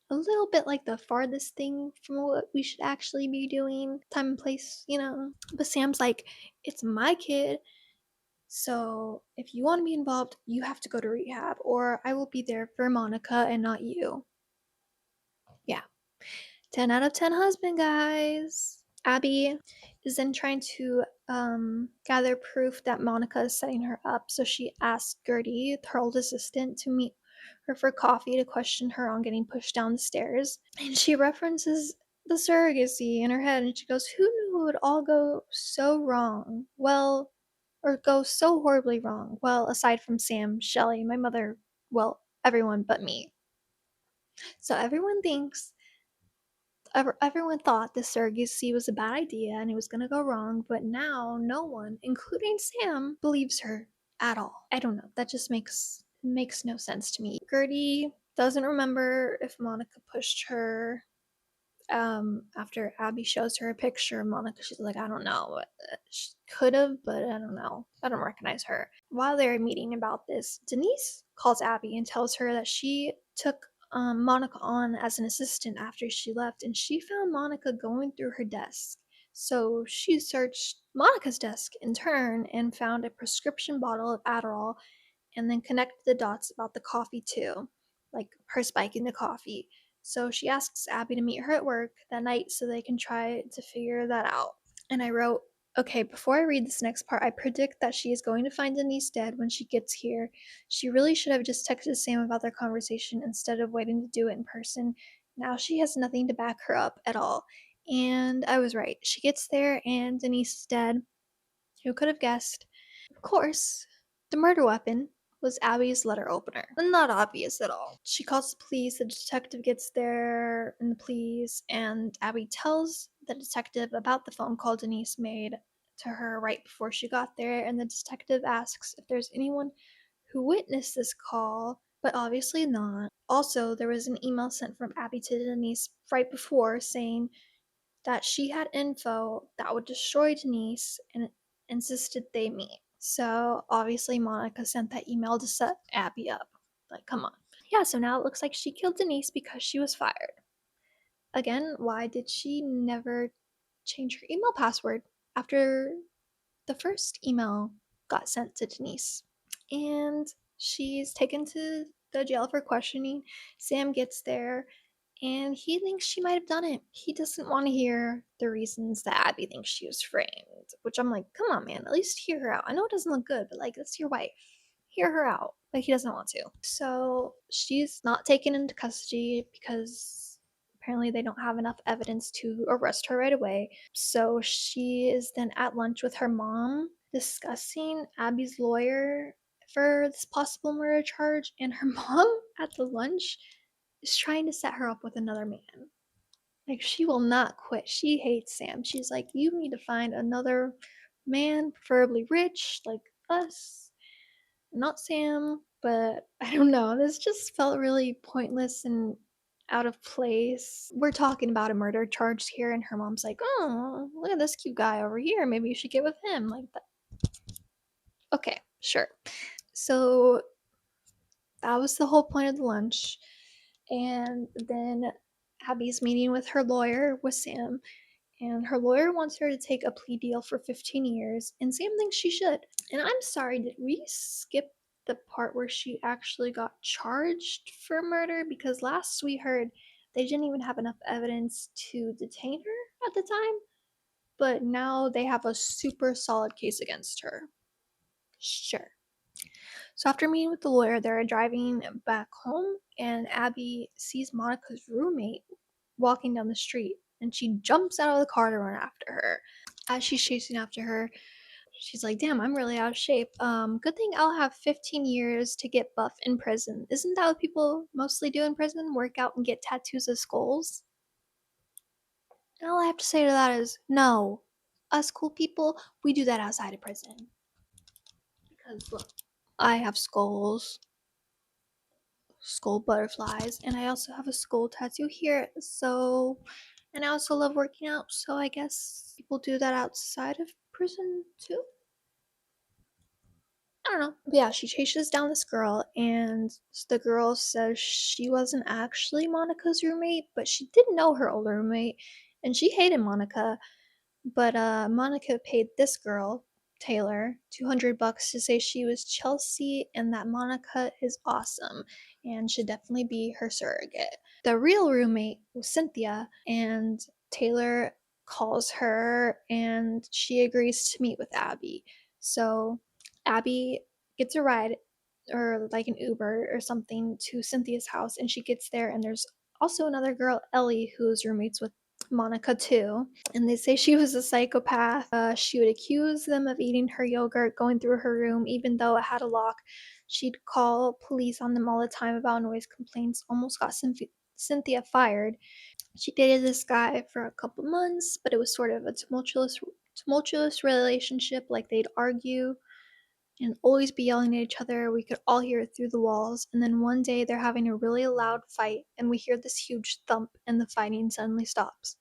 a little bit like the farthest thing from what we should actually be doing. Time and place, you know. But Sam's like, it's my kid, so if you want to be involved, you have to go to rehab, or I will be there for Monica and not you. Yeah. 10 out of 10 husband, guys. Abby is then trying to gather proof that Monica is setting her up, so she asks Gertie, her old assistant, to meet her for coffee to question her on getting pushed down the stairs. And she references the surrogacy in her head, and she goes, who knew it would all go so wrong? Well, or go so horribly wrong? Well, aside from Sam, Shelley, my mother, well, everyone but me. So everyone thought the surrogacy was a bad idea and it was going to go wrong, but now no one, including Sam, believes her at all. I don't know. That just makes no sense to me. Gertie doesn't remember if Monica pushed her. After Abby shows her a picture of Monica, she's like, I don't know. She could have, but I don't know. I don't recognize her. While they're meeting about this, Denise calls Abby and tells her that she took Monica on as an assistant after she left, and she found Monica going through her desk. So she searched Monica's desk in turn and found a prescription bottle of Adderall, and then connected the dots about the coffee too, like her spiking the coffee. So she asks Abby to meet her at work that night so they can try to figure that out. And I wrote, okay, before I read this next part, I predict that she is going to find Denise dead when she gets here. She really should have just texted Sam about their conversation instead of waiting to do it in person. Now she has nothing to back her up at all. And I was right. She gets there and Denise is dead. Who could have guessed? Of course, the murder weapon was Abby's letter opener. Not obvious at all. She calls the police, the detective gets there in the police, and Abby tells the detective about the phone call Denise made to her right before she got there, and the detective asks if there's anyone who witnessed this call, but obviously not. Also, there was an email sent from Abby to Denise right before saying that she had info that would destroy Denise and insisted they meet. So obviously Monica sent that email to set Abby up. Like, come on. Yeah, so now it looks like she killed Denise because she was fired. Again, why did she never change her email password after the first email got sent to Denise? And she's taken to the jail for questioning. Sam gets there and he thinks she might have done it. He doesn't want to hear the reasons that Abby thinks she was framed, which I'm like, come on, man, at least hear her out. I know it doesn't look good, but like, that's your wife. Hear her out. Like, he doesn't want to. So she's not taken into custody because apparently they don't have enough evidence to arrest her right away. So she is then at lunch with her mom discussing Abby's lawyer for this possible murder charge, and her mom at the lunch is trying to set her up with another man. Like, she will not quit. She hates Sam. She's like, you need to find another man, preferably rich, like us. Not Sam, but I don't know. This just felt really pointless and out of place. We're talking about a murder charge here, and her mom's like, oh, look at this cute guy over here. Maybe you should get with him. Like that. Okay, sure. So that was the whole point of the lunch. And then Abby's meeting with her lawyer, with Sam, and her lawyer wants her to take a plea deal for 15 years, and Sam thinks she should. And I'm sorry, did we skip the part where she actually got charged for murder? Because last we heard they didn't even have enough evidence to detain her at the time, but now they have a super solid case against her. Sure. So after meeting with the lawyer, they're driving back home, and Abby sees Monica's roommate walking down the street, and she jumps out of the car to run after her. As she's chasing after her, she's like, damn, I'm really out of shape. Good thing I'll have 15 years to get buff in prison. Isn't that what people mostly do in prison? Work out and get tattoos of skulls? And all I have to say to that is, no. Us cool people, we do that outside of prison. Because look, I have skulls, skull butterflies, and I also have a skull tattoo here, so, and I also love working out, so I guess people do that outside of prison too. I don't know. But yeah, she chases down this girl, and the girl says she wasn't actually Monica's roommate, but she did know her older roommate, and she hated Monica. But Monica paid this girl, Taylor, $200 to say she was Chelsea and that Monica is awesome and should definitely be her surrogate. The real roommate was Cynthia, and Taylor calls her and she agrees to meet with Abby. So Abby gets a ride, or like an Uber or something, to Cynthia's house, and she gets there, and there's also another girl, Ellie, who's roommates with Monica too, and they say she was a psychopath. She would accuse them of eating her yogurt, going through her room even though it had a lock. She'd call police on them all the time about noise complaints, almost got Cynthia fired. She dated this guy for a couple months, but it was sort of a tumultuous relationship. Like, they'd argue and always be yelling at each other. We could all hear it through the walls. And then one day they're having a really loud fight, and we hear this huge thump, and the fighting suddenly stops.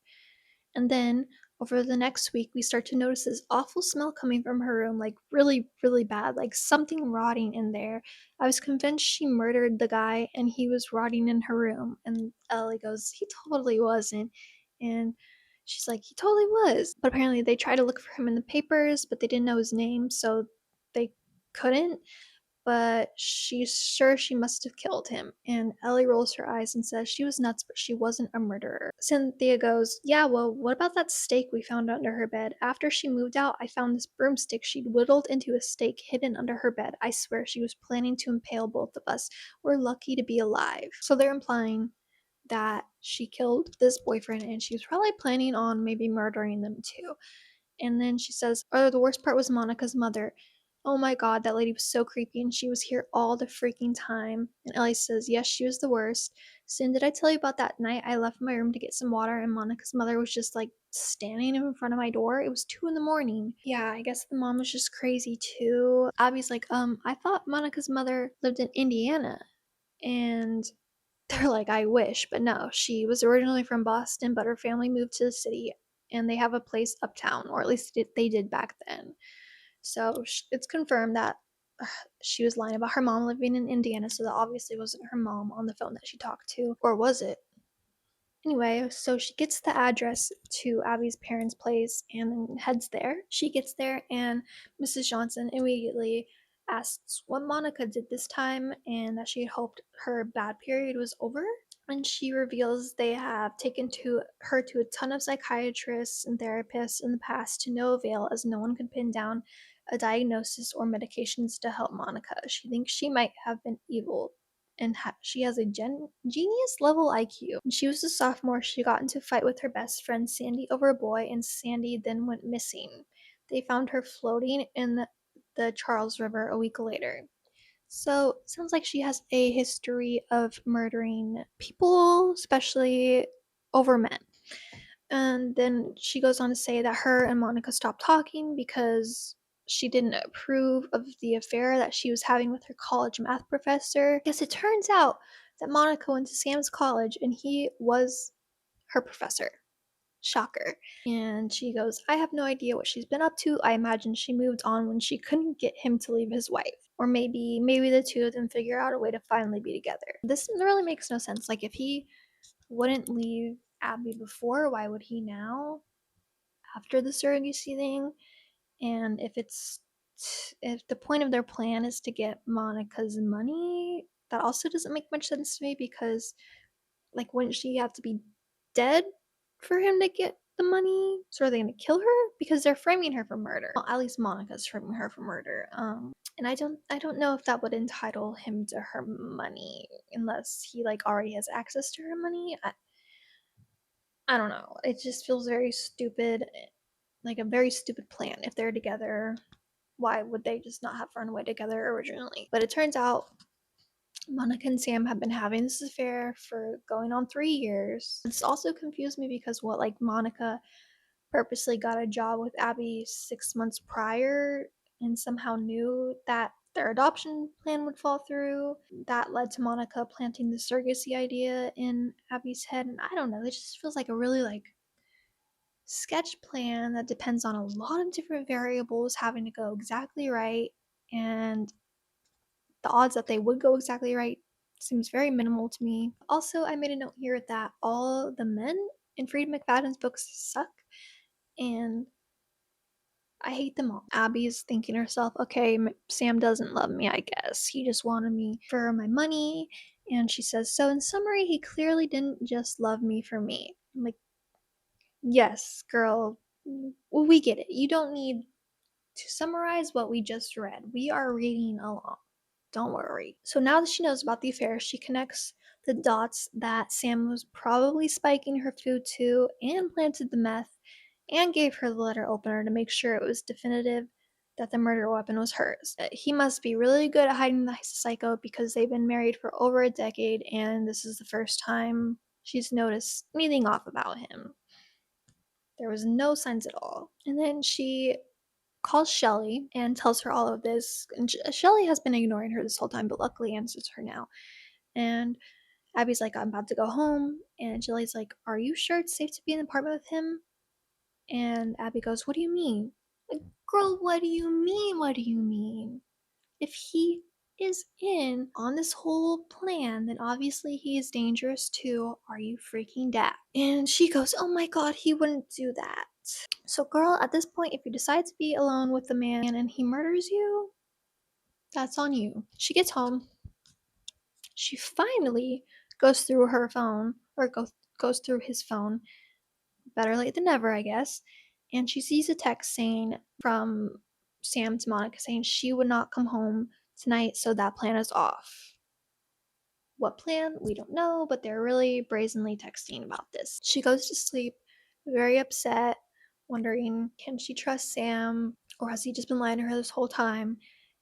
And then over the next week, we start to notice this awful smell coming from her room, like really, really bad, like something rotting in there. I was convinced she murdered the guy and he was rotting in her room. And Ellie goes, he totally wasn't. And she's like, he totally was. But apparently they tried to look for him in the papers, but they didn't know his name, so they couldn't. But she's sure she must have killed him. And Ellie rolls her eyes and says she was nuts, but she wasn't a murderer. Cynthia goes, yeah, well, what about that steak we found under her bed? After she moved out, I found this broomstick she'd whittled into a steak hidden under her bed. I swear she was planning to impale both of us. We're lucky to be alive. So they're implying that she killed this boyfriend, and she was probably planning on maybe murdering them too. And then she says, oh, the worst part was Monica's mother. Oh my god, that lady was so creepy, and she was here all the freaking time. And Ellie says, yes, she was the worst. Sin, did I tell you about that night I left my room to get some water and Monica's mother was just like standing in front of my door? It was 2 in the morning. Yeah, I guess the mom was just crazy too. Abby's like, I thought Monica's mother lived in Indiana. And they're like, I wish, but no, she was originally from Boston, but her family moved to the city and they have a place uptown, or at least they did back then. So it's confirmed that she was lying about her mom living in Indiana, so that obviously wasn't her mom on the phone that she talked to. Or was it? Anyway, so she gets the address to Abby's parents' place and then heads there. She gets there, and Mrs. Johnson immediately asks what Monica did this time and that she had hoped her bad period was over. And she reveals they have taken her to a ton of psychiatrists and therapists in the past to no avail, as no one could pin down a diagnosis or medications to help Monica. She thinks she might have been evil, and she has a genius level IQ. When she was a sophomore, she got into a fight with her best friend Sandy over a boy, and Sandy then went missing. They found her floating in the Charles River a week later. So, it sounds like she has a history of murdering people, especially over men. And then she goes on to say that her and Monica stopped talking because she didn't approve of the affair that she was having with her college math professor. Yes, it turns out that Monica went to Sam's college and he was her professor. Shocker. And she goes, I have no idea what she's been up to. I imagine she moved on when she couldn't get him to leave his wife. Or maybe the two of them figure out a way to finally be together. This really makes no sense. Like, if he wouldn't leave Abby before, why would he now after the surrogacy thing? And if the point of their plan is to get Monica's money, that also doesn't make much sense to me, because like, wouldn't she have to be dead for him to get the money? So are they gonna kill her? Because they're framing her for murder. Well, at least Monica's framing her for murder. And I don't know if that would entitle him to her money, unless he like already has access to her money. I don't know. It just feels very stupid, like a very stupid plan. If they're together, why would they just not have run away together originally? But it turns out Monica and Sam have been having this affair for going on 3 years. This also confused me because Monica purposely got a job with Abby 6 months prior and somehow knew that their adoption plan would fall through. That led to Monica planting the surrogacy idea in Abby's head, and I don't know, it just feels like a really sketch plan that depends on a lot of different variables having to go exactly right, and the odds that they would go exactly right seems very minimal to me. Also, I made a note here that all the men in Frieda McFadden's books suck, and I hate them all. Abby's thinking to herself, okay, Sam doesn't love me, I guess. He just wanted me for my money. And she says, so in summary, he clearly didn't just love me for me. I'm like, yes, girl, we get it. You don't need to summarize what we just read. We are reading along. Don't worry. So now that she knows about the affair, she connects the dots that Sam was probably spiking her food too, and planted the meth, and gave her the letter opener to make sure it was definitive that the murder weapon was hers. He must be really good at hiding the psycho, because they've been married for over a decade and this is the first time she's noticed anything off about him. There was no signs at all. And then she calls Shelly and tells her all of this. And Shelly has been ignoring her this whole time, but luckily answers her now. And Abby's like, I'm about to go home. And Shelly's like, are you sure it's safe to be in the apartment with him? And Abby goes, what do you mean? Like, girl, what do you mean? What do you mean? If he is in on this whole plan, then obviously he is dangerous too. Are you freaking dead? And she goes, oh my god, he wouldn't do that. So girl, at this point, if you decide to be alone with the man and he murders you, that's on you. She gets home. She finally goes through her phone, or goes through his phone. Better late than never, I guess. And she sees a text saying from Sam to Monica saying she would not come home tonight, so that plan is off. What plan? We don't know, but they're really brazenly texting about this. She goes to sleep, very upset, wondering, can she trust Sam, or has he just been lying to her this whole time?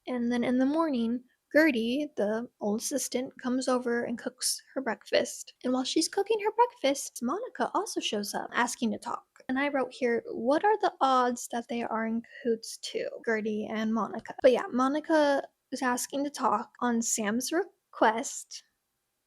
And then in the morning, Gertie, the old assistant, comes over and cooks her breakfast. And while she's cooking her breakfast, Monica also shows up, asking to talk. And I wrote here, what are the odds that they are in cahoots too, Gertie and Monica? But yeah, Monica is asking to talk on Sam's request.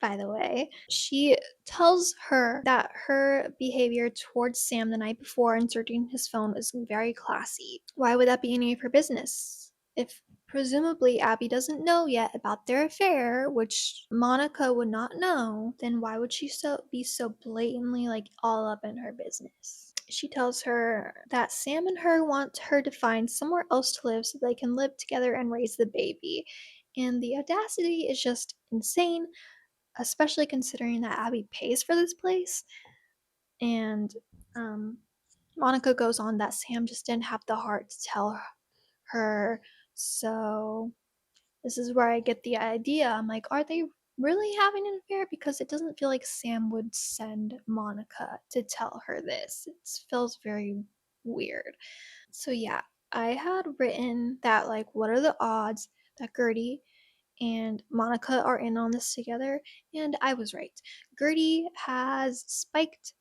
By the way, she tells her that her behavior towards Sam the night before inserting his phone was very classy. Why would that be any of her business? If presumably Abby doesn't know yet about their affair, which Monica would not know, then why would she be so blatantly all up in her business? She tells her that Sam and her want her to find somewhere else to live so they can live together and raise the baby. And the audacity is just insane, especially considering that Abby pays for this place. And Monica goes on that Sam just didn't have the heart to tell her. So this is where I get the idea. I'm like, are they really having an affair? Because it doesn't feel like Sam would send Monica to tell her this. It feels very weird. So yeah, I had written that what are the odds that Gertie and Monica are in on this together, and I was right. Gertie has spiked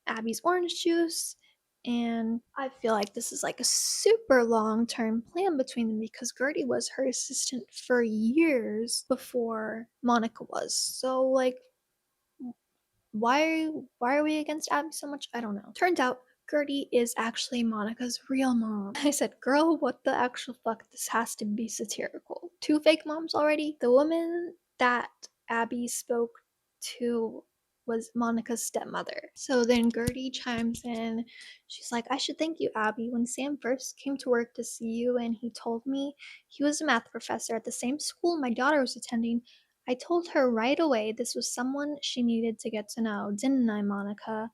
Abby's orange juice, and I feel like this is a super long-term plan between them, because Gertie was her assistant for years before Monica was. So why are we against Abby so much? I don't know. Turns out Gertie is actually Monica's real mom. I said, girl, what the actual fuck? This has to be satirical. 2 fake moms already? The woman that Abby spoke to was Monica's stepmother. So then Gertie chimes in. She's like, I should thank you, Abby. When Sam first came to work to see you and he told me he was a math professor at the same school my daughter was attending, I told her right away this was someone she needed to get to know, didn't I, Monica?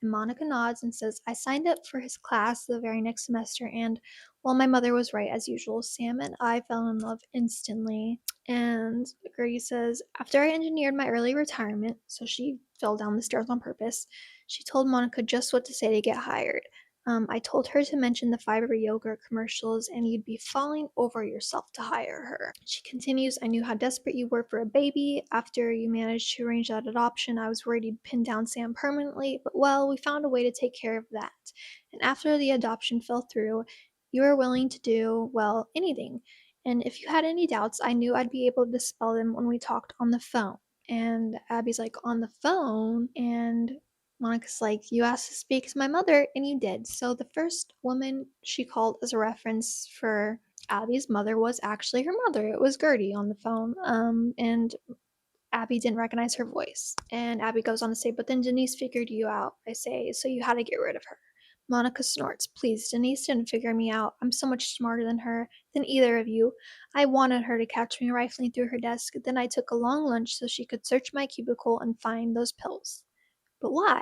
And Monica nods and says, I signed up for his class the very next semester, and well, my mother was right as usual. Sam and I fell in love instantly. And Gertie says, after I engineered my early retirement, so she fell down the stairs on purpose, she told Monica just what to say to get hired. I told her to mention the fiber yogurt commercials and you'd be falling over yourself to hire her. She continues, I knew how desperate you were for a baby. After you managed to arrange that adoption, I was worried you'd pin down Sam permanently, but well, we found a way to take care of that. And after the adoption fell through, you were willing to do, well, anything. And if you had any doubts, I knew I'd be able to dispel them when we talked on the phone. And Abby's like, on the phone? And Monica's like, you asked to speak to my mother, and you did. So the first woman she called as a reference for Abby's mother was actually her mother. It was Gertie on the phone. And Abby didn't recognize her voice. And Abby goes on to say, but then Denise figured you out. I say, so you had to get rid of her. Monica snorts, please, Denise didn't figure me out. I'm so much smarter than her, than either of you. I wanted her to catch me rifling through her desk. Then I took a long lunch so she could search my cubicle and find those pills. But why?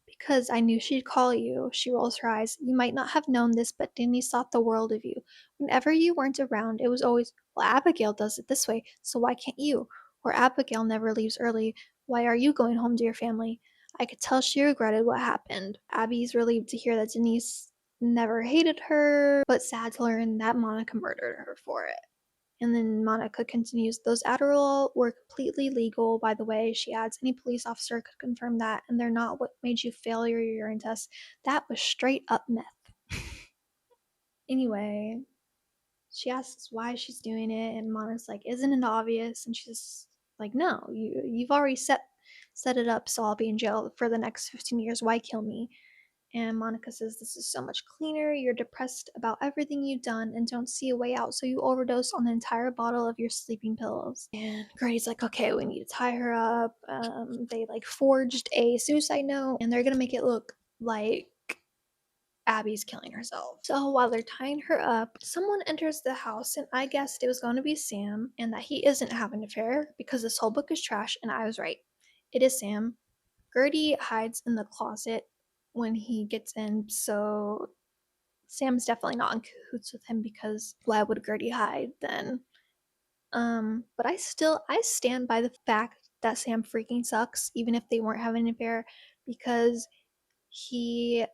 Because I knew she'd call you. She rolls her eyes. You might not have known this, but Denise thought the world of you. Whenever you weren't around, it was always, well, Abigail does it this way, so why can't you? Or Abigail never leaves early. Why are you going home to your family? I could tell she regretted what happened. Abby's relieved to hear that Denise never hated her, but sad to learn that Monica murdered her for it. And then Monica continues, those Adderall were completely legal, by the way. She adds, any police officer could confirm that, and they're not what made you fail your urine test. That was straight up meth. Anyway, she asks why she's doing it, and Monica's like, isn't it obvious? And she's like, no, you've already set it up, so I'll be in jail for the next 15 years. Why kill me? And Monica says, this is so much cleaner. You're depressed about everything you've done and don't see a way out, so you overdose on the entire bottle of your sleeping pills. And Gertie's like, okay, we need to tie her up. They like forged a suicide note, and they're gonna make it look like Abby's killing herself. So while they're tying her up, someone enters the house, and I guessed it was going to be Sam, and that he isn't having an affair because this whole book is trash, and I was right. It is Sam. Gertie hides in the closet when he gets in, so Sam's definitely not in cahoots with him because why would Gertie hide then? But I stand by the fact that Sam freaking sucks, even if they weren't having an affair, because he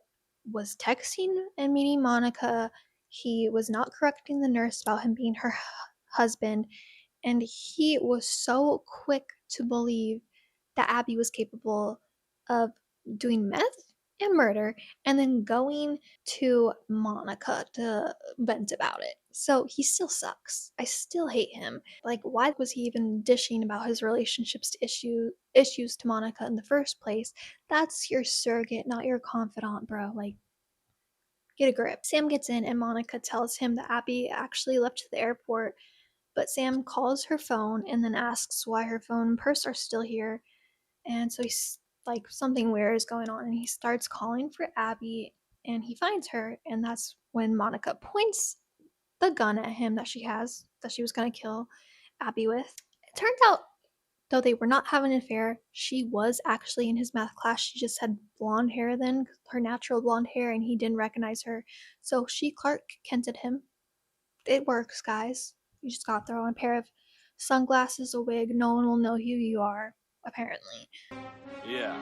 was texting and meeting Monica. He was not correcting the nurse about him being her husband, and he was so quick to believe that Abby was capable of doing meth and murder and then going to Monica to vent about it. So he still sucks. I still hate him. Like, why was he even dishing about his relationships to issues to Monica in the first place? That's your surrogate, not your confidant, bro. Like, get a grip. Sam gets in and Monica tells him that Abby actually left the airport, but Sam calls her phone and then asks why her phone and purse are still here. And so he's like, something weird is going on, and he starts calling for Abby, and he finds her, and that's when Monica points the gun at him that she was gonna kill Abby with. It turns out, though they were not having an affair, she was actually in his math class. She just had blonde hair then, her natural blonde hair, and he didn't recognize her. So she Clark Kented him. It works, guys. You just gotta throw on a pair of sunglasses, a wig. No one will know who you are, apparently. Yeah,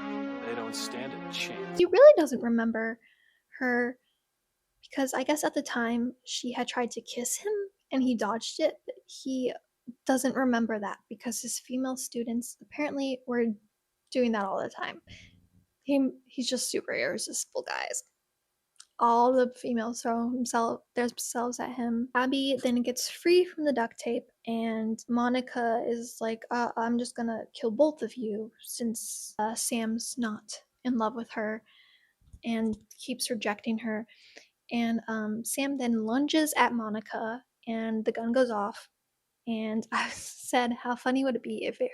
they don't stand a chance. He really doesn't remember her because I guess at the time she had tried to kiss him and he dodged it, but he doesn't remember that because his female students apparently were doing that all the time. He's just super irresistible, guys. all the females throw themselves at him. Abby then gets free from the duct tape, and Monica is like, I'm just gonna kill both of you since Sam's not in love with her and keeps rejecting her. And Sam then lunges at Monica, and the gun goes off. And I said, how funny would it be if it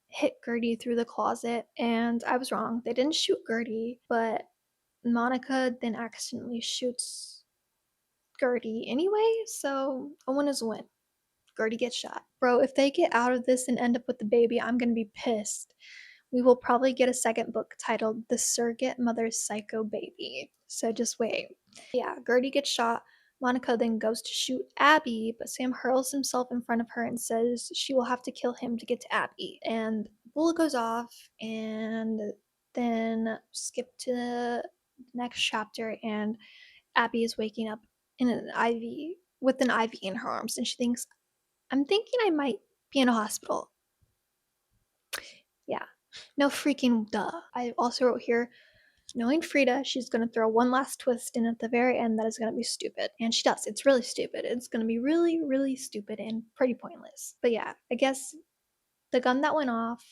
hit Gertie through the closet? And I was wrong. They didn't shoot Gertie, but Monica then accidentally shoots Gertie anyway, so a win is a win. Gertie gets shot. Bro, if they get out of this and end up with the baby, I'm gonna be pissed. We will probably get a second book titled The Surrogate Mother's Psycho Baby. So just wait. Yeah, Gertie gets shot. Monica then goes to shoot Abby, but Sam hurls himself in front of her and says she will have to kill him to get to Abby. And the bullet goes off, and then skip to the next chapter, and Abby is waking up in an IV with an IV in her arms, and she thinks, I'm thinking I might be in a hospital. Yeah, no freaking duh. I also wrote here, knowing Frieda, she's going to throw one last twist in at the very end that is going to be stupid. And she does. It's really stupid. It's going to be really, really stupid and pretty pointless. But yeah, I guess the gun that went off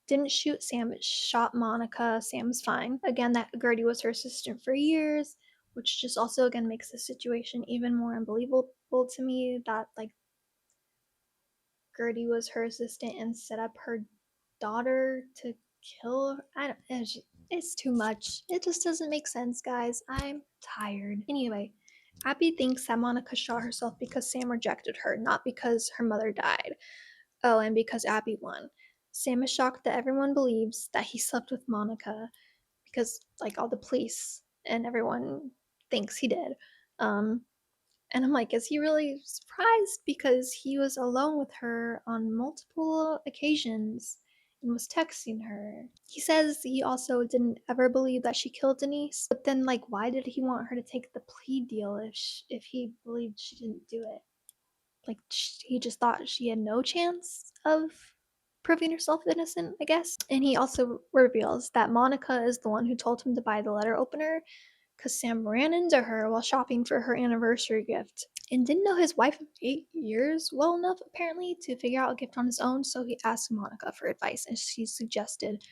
didn't shoot Sam, it shot Monica. Sam's fine. Again, that Gertie was her assistant for years, which just also again makes the situation even more unbelievable to me that like Gertie was her assistant and set up her daughter to kill her. I don't, it's too much. It just doesn't make sense, guys. I'm tired. Anyway, Abby thinks that Monica shot herself because Sam rejected her, not because her mother died. Oh, and because Abby won. Sam is shocked that everyone believes that he slept with Monica because, like, all the police and everyone thinks he did. And I'm like, is he really surprised? Because he was alone with her on multiple occasions and was texting her. He says he also didn't ever believe that she killed Denise. But then, like, why did he want her to take the plea deal if he believed she didn't do it? Like, he just thought she had no chance of proving herself innocent, I guess. And he also reveals that Monica is the one who told him to buy the letter opener because Sam ran into her while shopping for her anniversary gift and didn't know his wife of 8 years well enough, apparently, to figure out a gift on his own, so he asked Monica for advice, and she suggested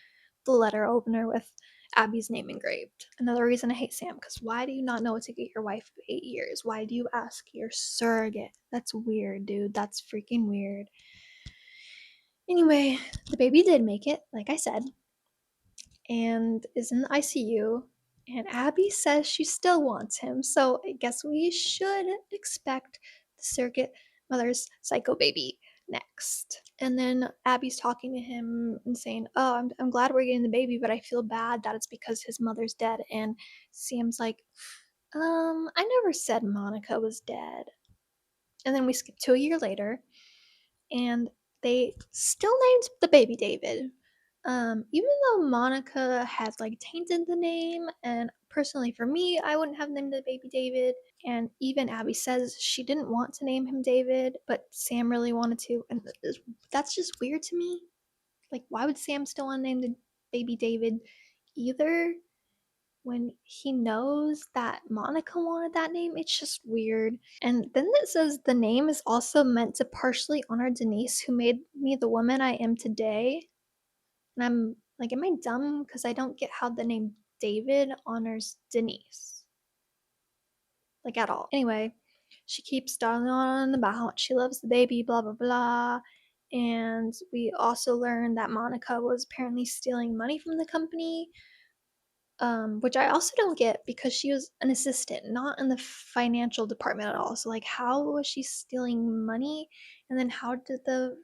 the letter opener with Abby's name engraved. Another reason I hate Sam, because why do you not know what to get your wife of 8 years? Why do you ask your surrogate? That's weird, dude. That's freaking weird. Anyway, the baby did make it, like I said, and is in the ICU. And Abby says she still wants him, so I guess we should expect the surrogate mother's psycho baby next. And then Abby's talking to him and saying, oh, I'm glad we're getting the baby, but I feel bad that it's because his mother's dead. And Sam's like, I never said Monica was dead. And then we skip to a year later, and they still named the baby David. Even though Monica had like tainted the name, and personally for me, I wouldn't have named the baby David. And even Abby says she didn't want to name him David, but Sam really wanted to, and that's just weird to me. Like, why would Sam still want to name the baby David either? When he knows that Monica wanted that name, it's just weird. And then it says the name is also meant to partially honor Denise, who made me the woman I am today. And I'm like, am I dumb? Because I don't get how the name David honors Denise. Like, at all. Anyway, she keeps darling on about how much she loves the baby, blah, blah, blah. And we also learned that Monica was apparently stealing money from the company, which I also don't get because she was an assistant, not in the financial department at all. So, like, how was she stealing money? And then how did the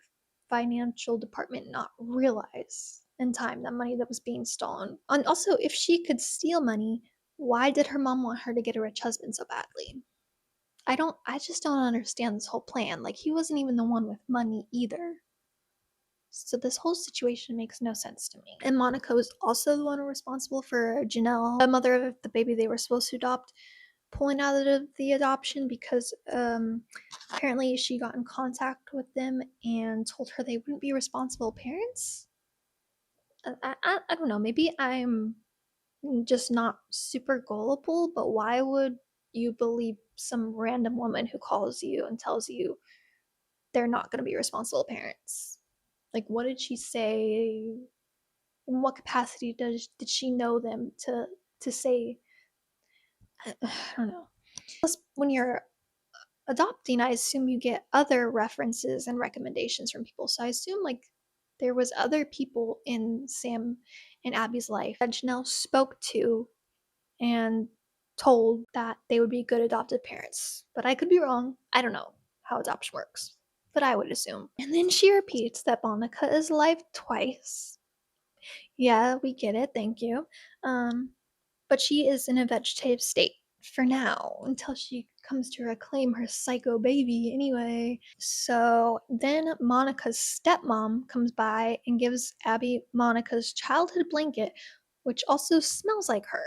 financial department not realize in time that money that was being stolen? And also, if she could steal money, why did her mom want her to get a rich husband so badly? I just don't understand this whole plan. Like, he wasn't even the one with money either. So this whole situation makes no sense to me. And Monica was also the one responsible for Janelle, the mother of the baby they were supposed to adopt, pulling out of the adoption because apparently she got in contact with them and told her they wouldn't be responsible parents. I don't know. Maybe I'm just not super gullible, but why would you believe some random woman who calls you and tells you they're not going to be responsible parents? Like, what did she say? In what capacity did she know them to say? I don't know. Plus, when you're adopting, I assume you get other references and recommendations from people. So I assume like there was other people in Sam and Abby's life that Janelle spoke to and told that they would be good adoptive parents. But I could be wrong. I don't know how adoption works, but I would assume. And then she repeats that Monica is alive twice. Yeah, we get it. Thank you. But she is in a vegetative state for now until she comes to reclaim her psycho baby anyway. So then Monica's stepmom comes by and gives Abby Monica's childhood blanket, which also smells like her.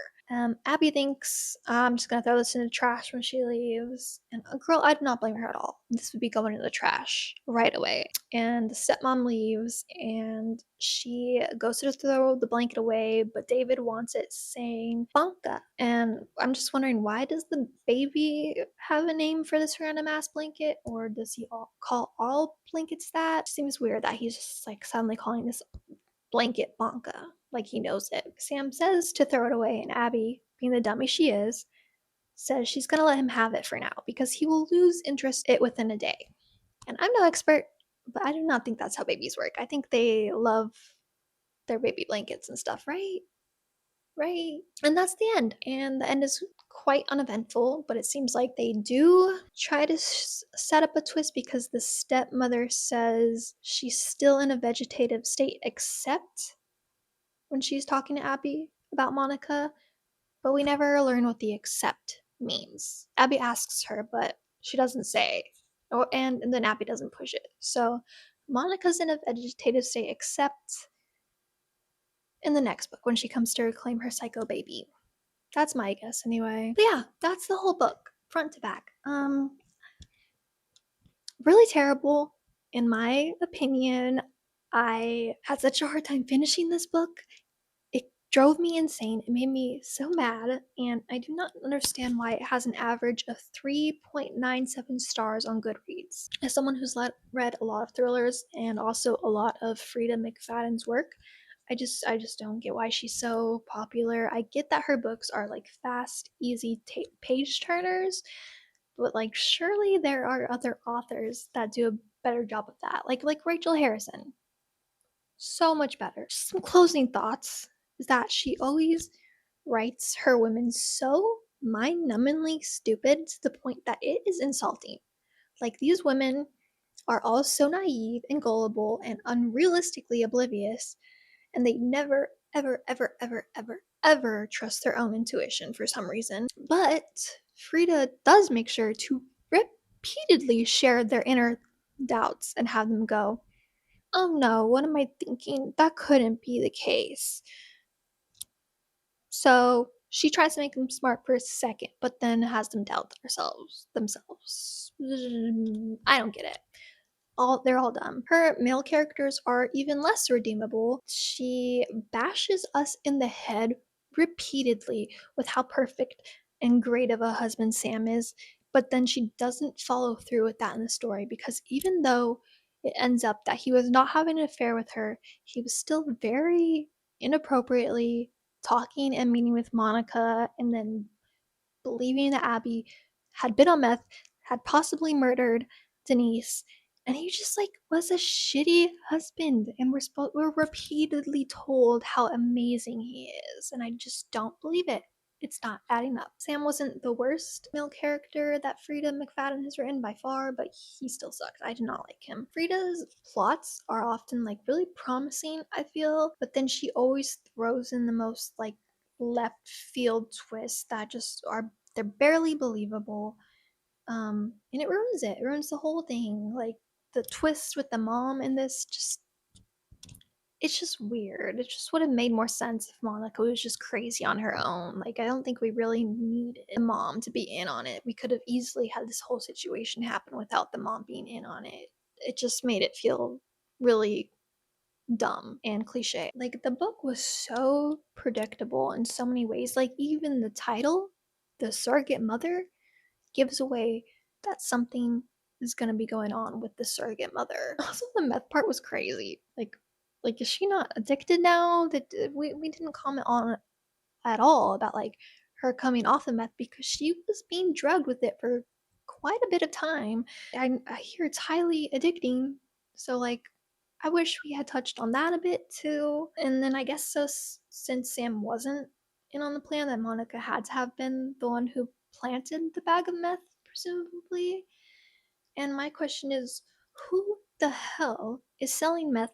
Abby thinks, I'm just gonna throw this in the trash when she leaves. And girl, I do not blame her at all. This would be going in the trash right away. And the stepmom leaves and she goes to throw the blanket away, but David wants it saying Banca. And I'm just wondering, why does the baby have a name for this random ass blanket? Or does he call all blankets that? It seems weird that he's just like suddenly calling this blanket Banca, like he knows it. Sam says to throw it away, and Abby, being the dummy she is, says she's gonna let him have it for now because he will lose interest in it within a day. And I'm no expert, but I do not think that's how babies work. I think they love their baby blankets and stuff, right? Right. And that's the end. And the end is quite uneventful, but it seems like they do try to set up a twist because the stepmother says she's still in a vegetative state, except when she's talking to Abby about Monica, but we never learn what the accept means. Abby asks her, but she doesn't say. Oh, and then Abby doesn't push it. So Monica's in a vegetative state, except in the next book when she comes to reclaim her psycho baby. That's my guess anyway. But yeah, that's the whole book, front to back. Really terrible, in my opinion. I had such a hard time finishing this book. It drove me insane. It made me so mad, and I do not understand why it has an average of 3.97 stars on Goodreads. As someone who's read a lot of thrillers and also a lot of Frieda McFadden's work, I just don't get why she's so popular. I get that her books are like fast, easy page turners, but like surely there are other authors that do a better job of that. Like Rachel Harrison. So much better. Just some closing thoughts is that she always writes her women so mind-numbingly stupid to the point that it is insulting. Like, these women are all so naive and gullible and unrealistically oblivious, and they never, ever, ever, ever, ever, ever trust their own intuition for some reason. But Frieda does make sure to repeatedly share their inner doubts and have them go, oh no, what am I thinking? That couldn't be the case. So she tries to make them smart for a second, but then has them doubt themselves. I don't get it. They're all dumb. Her male characters are even less redeemable. She bashes us in the head repeatedly with how perfect and great of a husband Sam is, but then she doesn't follow through with that in the story because even though it ends up that he was not having an affair with her, he was still very inappropriately talking and meeting with Monica and then believing that Abby had been on meth, had possibly murdered Denise, and he just like was a shitty husband. And we're repeatedly told how amazing he is, and I just don't believe it. It's not adding up. Sam wasn't the worst male character that Frieda McFadden has written by far, but he still sucks. I do not like him. Frieda's plots are often like really promising, I feel, but then she always throws in the most like left field twists that just are, they're barely believable. And it ruins it. It ruins the whole thing. Like the twist with the mom in this, just it's just weird. It just would have made more sense if Monica was just crazy on her own. Like, I don't think we really needed the mom to be in on it. We could have easily had this whole situation happen without the mom being in on it. It just made it feel really dumb and cliche. Like, the book was so predictable in so many ways. Like, even the title, The Surrogate Mother, gives away that something is gonna be going on with the surrogate mother. Also, the meth part was crazy. Like, is she not addicted now? That we didn't comment on it at all about like her coming off the meth because she was being drugged with it for quite a bit of time. I hear it's highly addicting. So like I wish we had touched on that a bit too. And then I guess so since Sam wasn't in on the plan, that Monica had to have been the one who planted the bag of meth, presumably. And my question is, who the hell is selling meth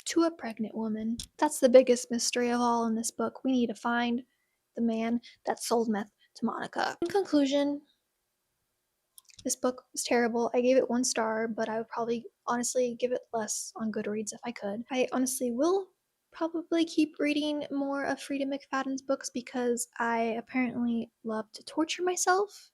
to a pregnant woman? That's the biggest mystery of all in this book. We need to find the man that sold meth to Monica. In conclusion, this book was terrible. I gave it 1 star, but I would probably honestly give it less on Goodreads if I could. I honestly will probably keep reading more of Frieda McFadden's books because I apparently love to torture myself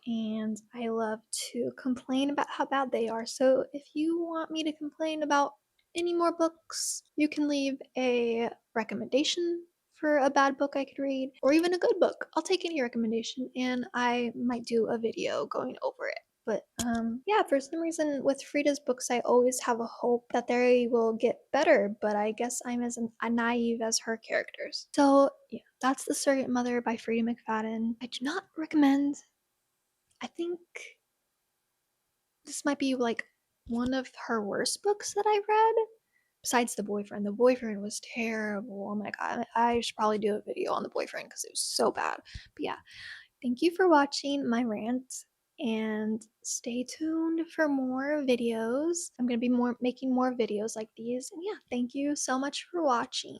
and I love to complain about how bad they are. So if you want me to complain about any more books, you can leave a recommendation for a bad book I could read, or even a good book. I'll take any recommendation, and I might do a video going over it. But yeah, for some reason with Frieda's books, I always have a hope that they will get better, but I guess I'm as naive as her characters. So yeah, that's The Surrogate Mother by Frieda McFadden. I do not recommend. I think this might be like one of her worst books that I read. Besides The Boyfriend. The Boyfriend was terrible. Oh my god. I should probably do a video on The Boyfriend because it was so bad. But yeah, thank you for watching my rant and stay tuned for more videos. I'm going to be making more videos like these. And yeah, thank you so much for watching.